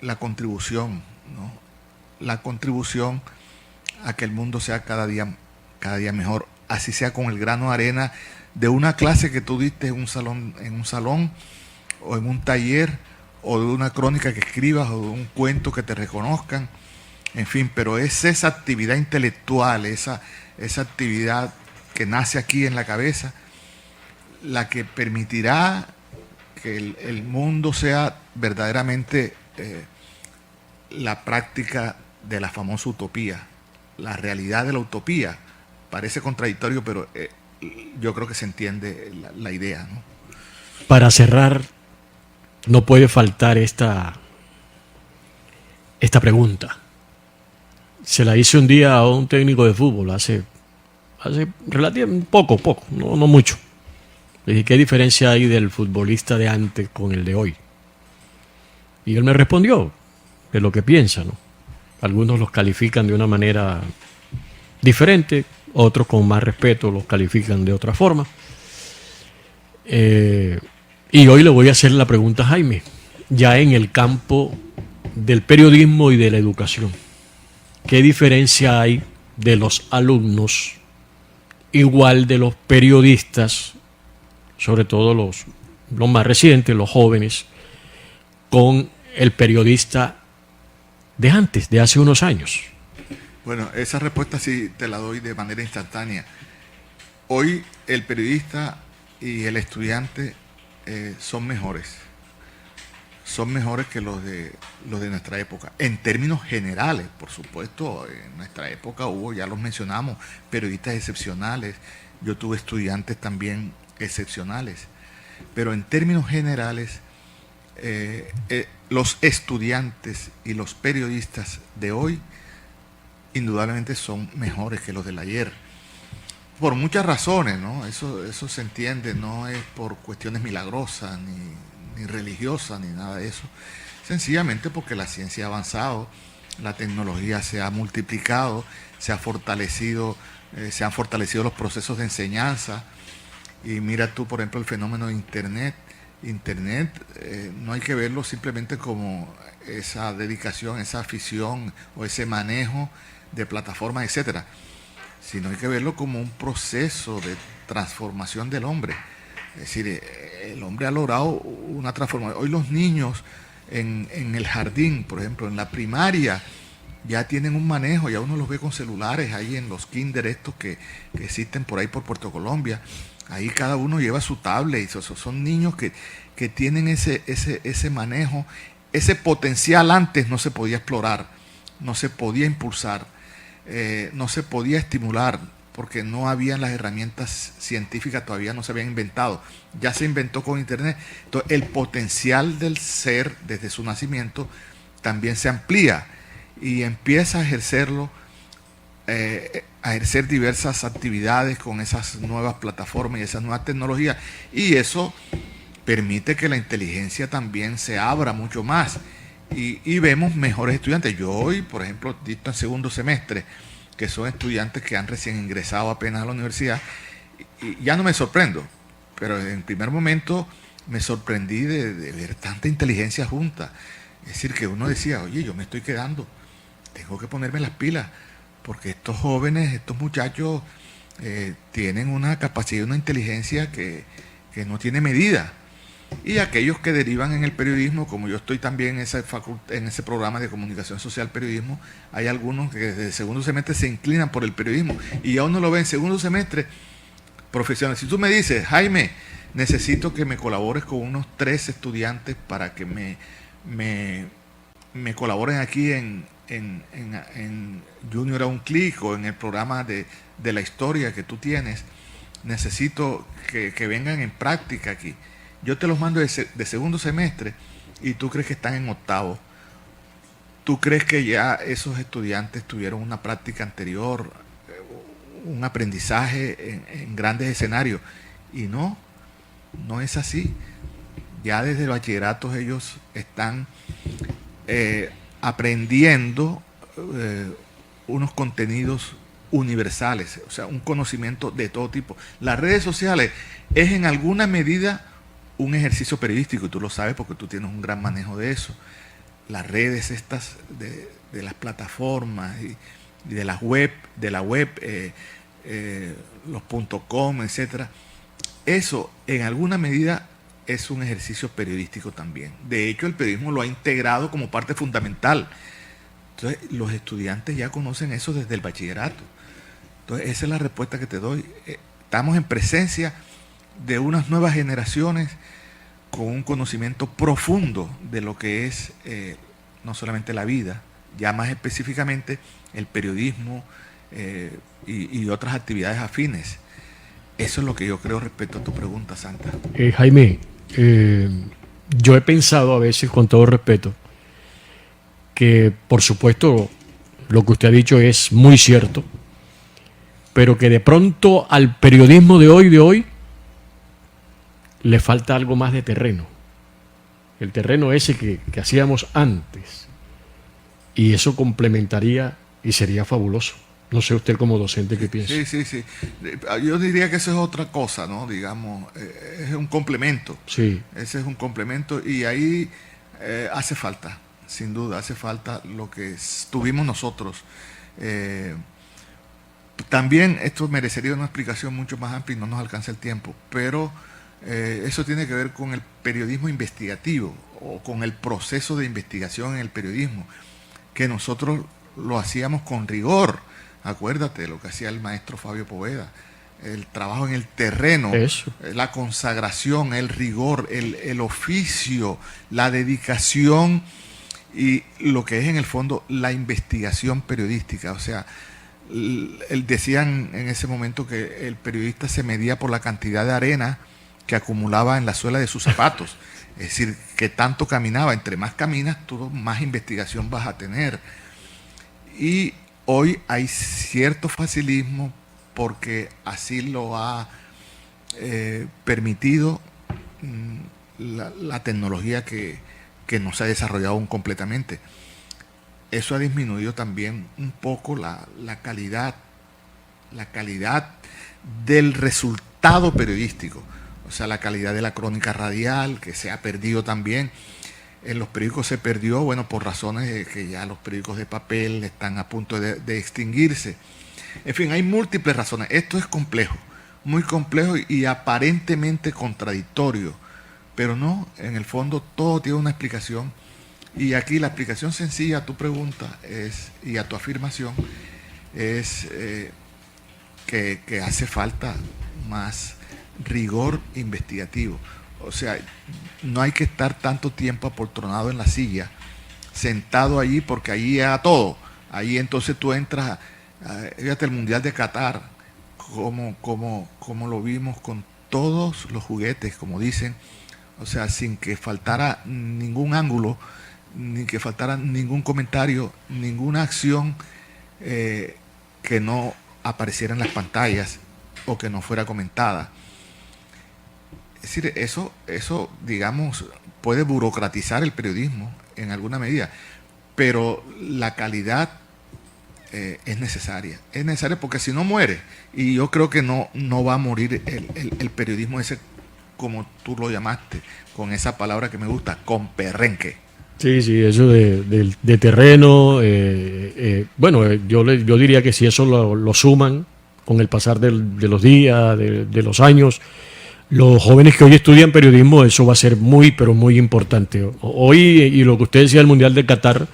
D: la contribución, ¿no? La contribución a que el mundo sea cada día mejor, así sea con el grano de arena de una clase que tú diste en un salón o en un taller, o de una crónica que escribas, o de un cuento que te reconozcan, en fin, pero es esa actividad intelectual, esa actividad que nace aquí en la cabeza, la que permitirá que el mundo sea verdaderamente la práctica de la famosa utopía, la realidad de la utopía. Parece contradictorio, pero yo creo que se entiende la idea, ¿no?
C: Para cerrar, no puede faltar esta pregunta. Se la hice un día a un técnico de fútbol hace relativamente poco, no mucho. Le dije, ¿qué diferencia hay del futbolista de antes con el de hoy? Y él me respondió de lo que piensa, ¿no? Algunos los califican de una manera diferente, otros con más respeto los califican de otra forma. Y hoy le voy a hacer la pregunta a Jaime, ya en el campo del periodismo y de la educación. ¿Qué diferencia hay de los alumnos, igual de los periodistas, sobre todo los más recientes, los jóvenes, con el periodista de antes, de hace unos años?
D: Bueno, esa respuesta sí te la doy de manera instantánea. Hoy el periodista y el estudiante son mejores que los de nuestra época, en términos generales. Por supuesto, en nuestra época hubo, ya los mencionamos, periodistas excepcionales, yo tuve estudiantes también excepcionales, pero en términos generales los estudiantes y los periodistas de hoy indudablemente son mejores que los del ayer, por muchas razones, ¿no? Eso se entiende, no es por cuestiones milagrosas ni religiosas ni nada de eso, sencillamente porque la ciencia ha avanzado, la tecnología se ha multiplicado, se han fortalecido los procesos de enseñanza. Y mira tú, por ejemplo, el fenómeno de Internet. No hay que verlo simplemente como esa dedicación, esa afición o ese manejo de plataformas, etcétera, sino hay que verlo como un proceso de transformación del hombre. Es decir, el hombre ha logrado una transformación. Hoy los niños en el jardín, por ejemplo, en la primaria, ya tienen un manejo, ya uno los ve con celulares ahí en los kinder estos que existen por ahí por Puerto Colombia. Ahí cada uno lleva su tablet y son niños que tienen ese manejo. Ese potencial antes no se podía explorar, no se podía impulsar, no se podía estimular, porque no habían las herramientas científicas, todavía no se habían inventado. Ya se inventó con Internet. Entonces, el potencial del ser desde su nacimiento también se amplía y empieza a ejercerlo, a ejercer diversas actividades con esas nuevas plataformas y esas nuevas tecnologías, y eso permite que la inteligencia también se abra mucho más y vemos mejores estudiantes. Yo hoy, por ejemplo, dicto en segundo semestre, que son estudiantes que han recién ingresado apenas a la universidad, y ya no me sorprendo, pero en primer momento me sorprendí de ver tanta inteligencia junta. Es decir, que uno decía, oye, yo me estoy quedando, tengo que ponerme las pilas, porque estos jóvenes, estos muchachos tienen una capacidad y una inteligencia que no tiene medida. Y aquellos que derivan en el periodismo, como yo estoy también en ese programa de comunicación social periodismo, hay algunos que desde el segundo semestre se inclinan por el periodismo y ya uno lo ve en segundo semestre profesional. Si tú me dices, Jaime, necesito que me colabores con unos 3 estudiantes para que me colaboren aquí en Junior a un clic o en el programa de la historia que tú tienes, necesito que vengan en práctica aquí. Yo te los mando de segundo semestre y tú crees que están en octavo. Tú crees que ya esos estudiantes tuvieron una práctica anterior, un aprendizaje en grandes escenarios. Y no es así. Ya desde el bachillerato ellos están aprendiendo unos contenidos universales, o sea, un conocimiento de todo tipo. Las redes sociales es en alguna medida un ejercicio periodístico, y tú lo sabes porque tú tienes un gran manejo de eso. Las redes estas de las plataformas y de la web, los .com, etcétera, eso en alguna medida es un ejercicio periodístico también. De hecho, el periodismo lo ha integrado como parte fundamental. Entonces, los estudiantes ya conocen eso desde el bachillerato. Entonces, esa es la respuesta que te doy. Estamos en presencia de unas nuevas generaciones con un conocimiento profundo de lo que es no solamente la vida, ya más específicamente el periodismo y otras actividades afines. Eso es lo que yo creo respecto a tu pregunta, Santa.
C: Jaime, yo he pensado a veces, con todo respeto, que por supuesto lo que usted ha dicho es muy cierto, pero que de pronto al periodismo de hoy le falta algo más de terreno. El terreno ese que hacíamos antes. Y eso complementaría y sería fabuloso. No sé usted como docente qué piensa.
D: Sí. Yo diría que eso es otra cosa, ¿no? Digamos, es un complemento.
C: Sí.
D: Ese es un complemento y ahí hace falta, sin duda, hace falta lo que tuvimos nosotros. También esto merecería una explicación mucho más amplia y no nos alcanza el tiempo, pero eso tiene que ver con el periodismo investigativo o con el proceso de investigación en el periodismo, que nosotros lo hacíamos con rigor. Acuérdate de lo que hacía el maestro Fabio Poveda, el trabajo en el terreno, la consagración, el rigor, el oficio, la dedicación y lo que es en el fondo la investigación periodística. O sea, decían en ese momento que el periodista se medía por la cantidad de arena que acumulaba en la suela de sus zapatos. Es decir, que tanto caminaba. Entre más caminas, tú más investigación vas a tener. Y hoy hay cierto facilismo porque así lo ha permitido la tecnología que no se ha desarrollado aún completamente. Eso ha disminuido también un poco la calidad del resultado periodístico. O sea, la calidad de la crónica radial, que se ha perdido también. En los periódicos se perdió, bueno, por razones de que ya los periódicos de papel están a punto de extinguirse. En fin, hay múltiples razones. Esto es complejo, muy complejo y aparentemente contradictorio. Pero no, en el fondo todo tiene una explicación. Y aquí la explicación sencilla a tu pregunta y a tu afirmación es que hace falta más rigor investigativo. O sea, no hay que estar tanto tiempo apoltronado en la silla, sentado allí, porque allí a todo. Ahí entonces tú entras, fíjate el Mundial de Qatar, como lo vimos con todos los juguetes, como dicen, o sea, sin que faltara ningún ángulo, ni que faltara ningún comentario, ninguna acción que no apareciera en las pantallas o que no fuera comentada. Es decir, eso, digamos, puede burocratizar el periodismo. en alguna medida, pero la calidad es necesaria porque si no muere, y yo creo que no va a morir el periodismo ese, como tú lo llamaste, con esa palabra que me gusta, con perrenque.
C: Sí, eso de terreno, bueno, yo diría que si eso lo suman con el pasar de los días, de los años, los jóvenes que hoy estudian periodismo, eso va a ser muy, pero muy importante. Hoy, y lo que usted decía del Mundial de Qatar,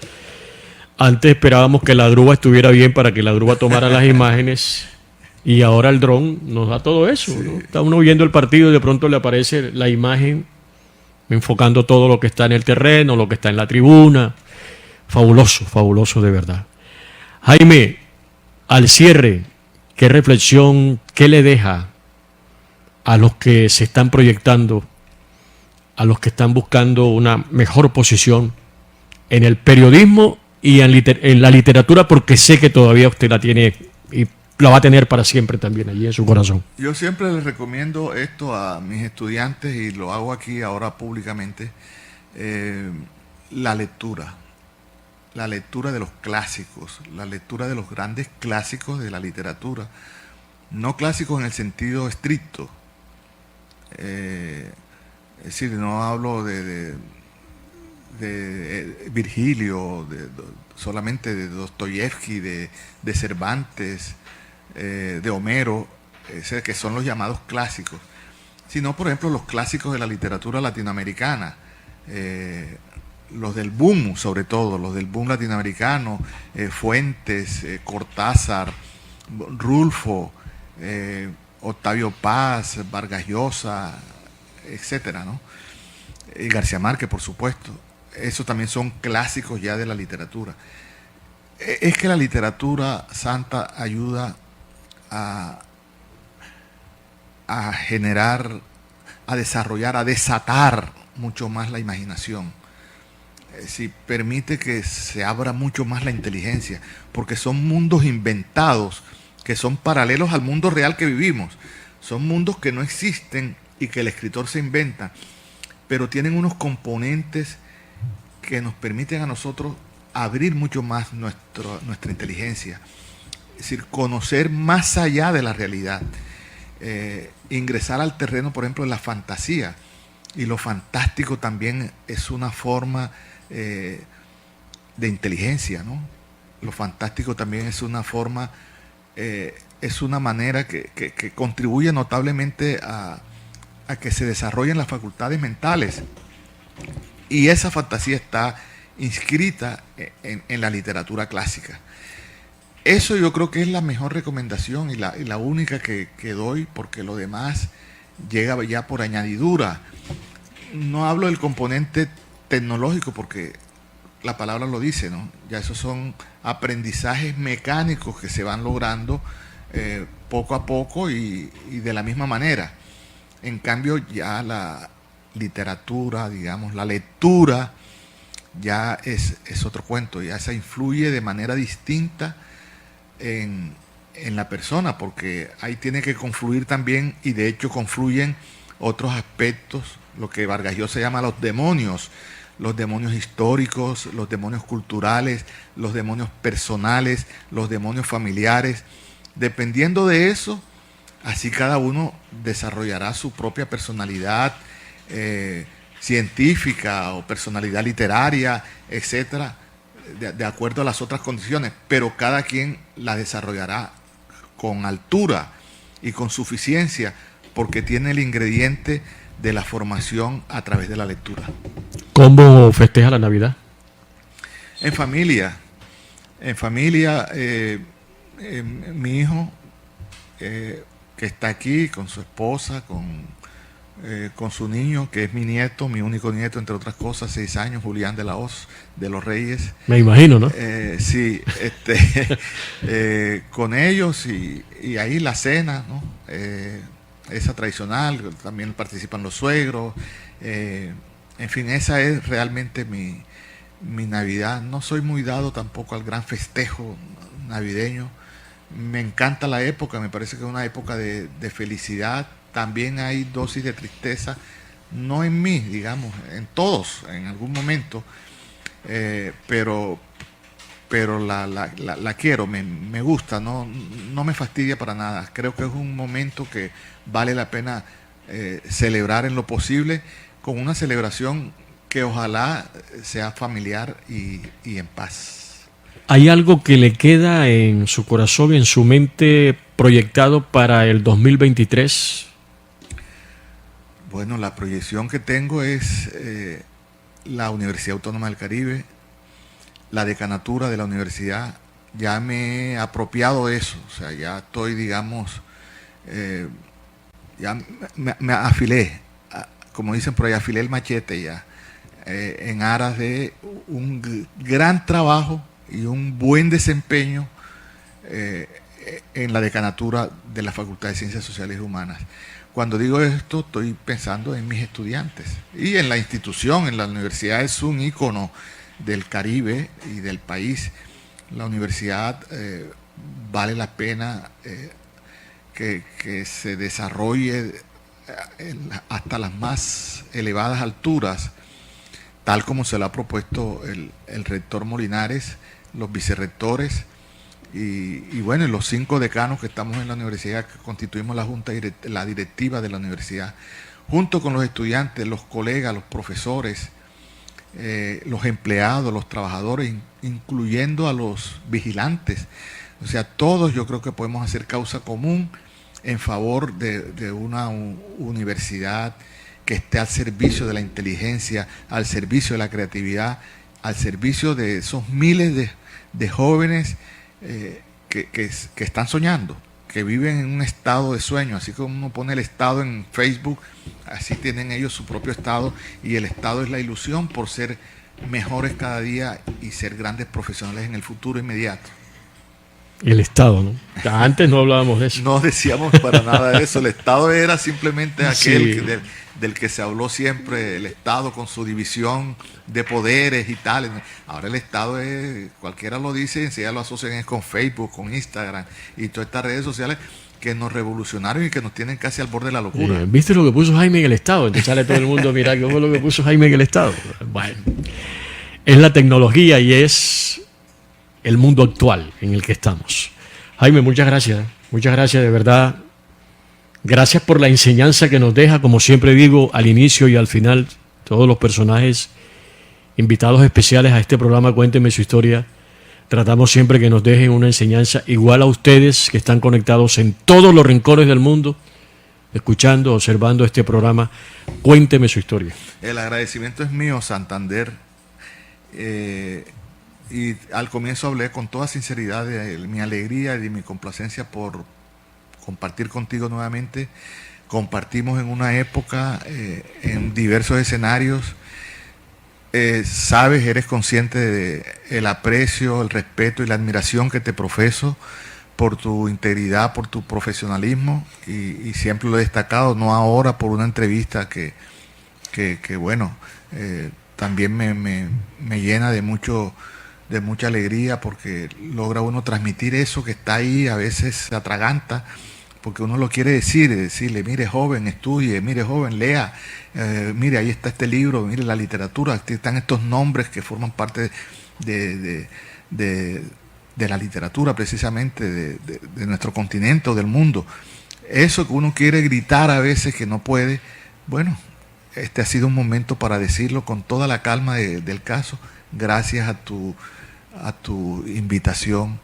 C: antes esperábamos que la grúa estuviera bien para que la grúa tomara las imágenes, y ahora el dron nos da todo eso, ¿no? Está uno viendo el partido y de pronto le aparece la imagen enfocando todo lo que está en el terreno, lo que está en la tribuna. Fabuloso, fabuloso de verdad. Jaime, al cierre, ¿qué reflexión, qué le deja a los que se están proyectando, a los que están buscando una mejor posición en el periodismo y en la literatura, porque sé que todavía usted la tiene y la va a tener para siempre también allí en su corazón?
D: Yo siempre les recomiendo esto a mis estudiantes y lo hago aquí ahora públicamente, la lectura de los clásicos, la lectura de los grandes clásicos de la literatura, no clásicos en el sentido estricto, es decir, no hablo de Virgilio, solamente de Dostoyevsky, de Cervantes, de Homero, que son los llamados clásicos, sino por ejemplo los clásicos de la literatura latinoamericana, los del boom, sobre todo los del boom latinoamericano, Fuentes, Cortázar, Rulfo, Octavio Paz, Vargas Llosa, etcétera, ¿no? Y García Márquez, por supuesto. Esos también son clásicos ya de la literatura. Es que la literatura santa ayuda a generar, a desarrollar, a desatar mucho más la imaginación. Si permite que se abra mucho más la inteligencia, porque son mundos inventados que son paralelos al mundo real que vivimos. Son mundos que no existen y que el escritor se inventa, pero tienen unos componentes que nos permiten a nosotros abrir mucho más nuestra inteligencia. Es decir, conocer más allá de la realidad. Ingresar al terreno, por ejemplo, de la fantasía. Y lo fantástico también es una forma de inteligencia, ¿no? Lo fantástico también es una forma, es una manera que contribuye notablemente a que se desarrollen las facultades mentales. Y esa fantasía está inscrita en la literatura clásica. Eso yo creo que es la mejor recomendación y la única que doy, porque lo demás llega ya por añadidura. No hablo del componente tecnológico porque la palabra lo dice, ¿no? Ya esos son aprendizajes mecánicos que se van logrando poco a poco y de la misma manera. En cambio, ya la literatura, digamos, la lectura, ya es otro cuento, ya se influye de manera distinta en la persona, porque ahí tiene que confluir también, y de hecho confluyen otros aspectos, lo que Vargas Llosa llama los demonios históricos, los demonios culturales, los demonios personales, los demonios familiares. Dependiendo de eso, así cada uno desarrollará su propia personalidad científica o personalidad literaria, etcétera, de acuerdo a las otras condiciones, pero cada quien la desarrollará con altura y con suficiencia, porque tiene el ingrediente de la formación a través de la lectura.
C: ¿Cómo festeja la Navidad?
D: En familia, mi hijo, que está aquí con su esposa, con su niño, que es mi nieto, mi único nieto, entre otras cosas, 6 años, Julián de la Hoz, de los Reyes.
C: Me imagino, ¿no?
D: Sí, con ellos y ahí la cena, ¿no? Esa tradicional, también participan los suegros. En fin, esa es realmente mi Navidad. No soy muy dado tampoco al gran festejo navideño. Me encanta la época, me parece que es una época de felicidad. También hay dosis de tristeza, no en mí, digamos, en todos, en algún momento. pero la quiero, me gusta, no me fastidia para nada. Creo que es un momento que vale la pena celebrar en lo posible, con una celebración que ojalá sea familiar y en paz.
C: ¿Hay algo que le queda en su corazón, en su mente, proyectado para el 2023?
D: Bueno, la proyección que tengo es la Universidad Autónoma del Caribe, la decanatura de la universidad. Ya me he apropiado de eso, o sea, ya estoy, digamos, ya me afilé, como dicen por ahí, afilé el machete ya, en aras de un gran trabajo y un buen desempeño en la decanatura de la Facultad de Ciencias Sociales y Humanas. Cuando digo esto, estoy pensando en mis estudiantes y en la institución. En la universidad es un ícono del Caribe y del país. La universidad vale la pena que se desarrolle hasta las más elevadas alturas, tal como se lo ha propuesto el rector Molinares, los vicerrectores y bueno, los 5 decanos que estamos en la universidad, que constituimos la directiva de la universidad, junto con los estudiantes, los colegas, los profesores, los empleados, los trabajadores, incluyendo a los vigilantes. O sea, todos yo creo que podemos hacer causa común en favor de una universidad que esté al servicio de la inteligencia, al servicio de la creatividad, al servicio de esos miles de jóvenes que están soñando, que viven en un estado de sueño. Así como uno pone el estado en Facebook, así tienen ellos su propio estado, y el estado es la ilusión por ser mejores cada día y ser grandes profesionales en el futuro inmediato.
C: El Estado, ¿no? Antes no hablábamos de eso.
D: No decíamos para nada de eso. El Estado era simplemente aquel del que se habló siempre, el Estado con su división de poderes y tal. Ahora el Estado es, cualquiera lo dice, enseguida lo asocian es con Facebook, con Instagram y todas estas redes sociales que nos revolucionaron y que nos tienen casi al borde de la locura.
C: ¿Viste lo que puso Jaime en el Estado? Entonces sale todo el mundo, mira, ¿qué fue lo que puso Jaime en el Estado? Bueno, es la tecnología y es el mundo actual en el que estamos. Jaime, muchas gracias de verdad. Gracias por la enseñanza que nos deja, como siempre digo, al inicio y al final, todos los personajes invitados especiales a este programa Cuénteme su historia. Tratamos siempre que nos dejen una enseñanza igual a ustedes que están conectados en todos los rincones del mundo, escuchando, observando este programa. Cuénteme su historia.
D: El agradecimiento es mío, Santander. Y al comienzo hablé con toda sinceridad de mi alegría y de mi complacencia por compartir contigo nuevamente. Compartimos en una época, en diversos escenarios. Sabes, eres consciente del aprecio, el respeto y la admiración que te profeso por tu integridad, por tu profesionalismo, y siempre lo he destacado, no ahora por una entrevista que bueno, también me llena de mucha alegría, porque logra uno transmitir eso que está ahí. A veces se atraganta porque uno lo quiere decirle, mire joven, estudie, mire joven, lea, mire, ahí está este libro, mire la literatura, aquí están estos nombres que forman parte de la literatura precisamente de nuestro continente o del mundo. Eso que uno quiere gritar a veces que no puede, bueno, este ha sido un momento para decirlo con toda la calma del caso, gracias a tu invitación,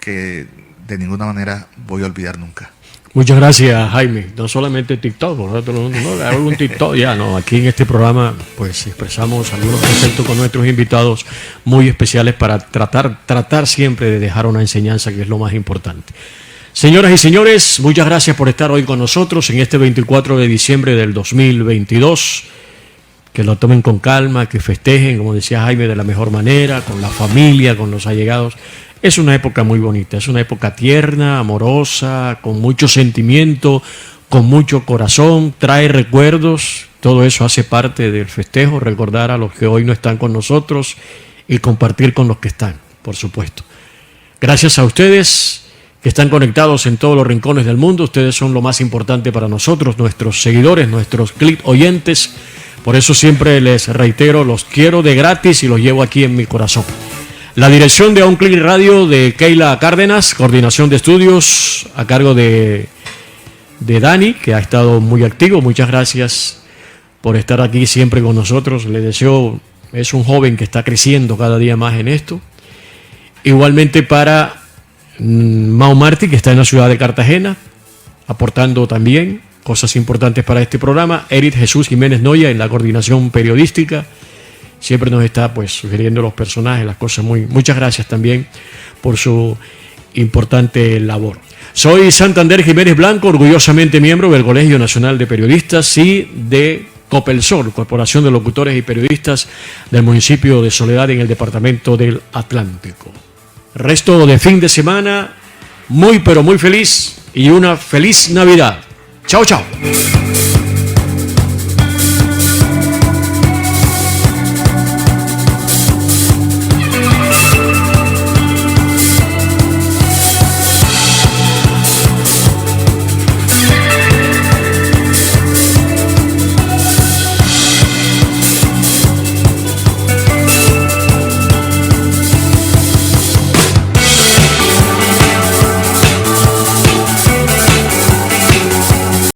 D: que de ninguna manera voy a olvidar nunca.
C: Muchas gracias, Jaime. No solamente TikTok, no hago un TikTok, ya no. Aquí en este programa pues expresamos algunos conceptos con nuestros invitados muy especiales para tratar siempre de dejar una enseñanza, que es lo más importante. Señoras y señores, muchas gracias por estar hoy con nosotros en este 24 de diciembre del 2022. Que lo tomen con calma, que festejen, como decía Jaime, de la mejor manera, con la familia, con los allegados. Es una época muy bonita, es una época tierna, amorosa, con mucho sentimiento, con mucho corazón, trae recuerdos. Todo eso hace parte del festejo, recordar a los que hoy no están con nosotros y compartir con los que están, por supuesto. Gracias a ustedes que están conectados en todos los rincones del mundo. Ustedes son lo más importante para nosotros, nuestros seguidores, nuestros clic oyentes. Por eso siempre les reitero, los quiero de gratis y los llevo aquí en mi corazón. La dirección de A Un Clic Radio de Keila Cárdenas, coordinación de estudios a cargo de Dani, que ha estado muy activo. Muchas gracias por estar aquí siempre con nosotros. Le deseo, es un joven que está creciendo cada día más en esto. Igualmente para Mao Martí, que está en la ciudad de Cartagena, aportando también cosas importantes para este programa. Eric Jesús Jiménez Noya en la coordinación periodística. Siempre nos está pues sugiriendo los personajes, las cosas muchas gracias también por su importante labor. Soy Santander Jiménez Blanco, orgullosamente miembro del Colegio Nacional de Periodistas y de Copelsol, Corporación de Locutores y Periodistas del municipio de Soledad en el departamento del Atlántico. Resto de fin de semana muy pero muy feliz y una feliz Navidad. Chao, chao.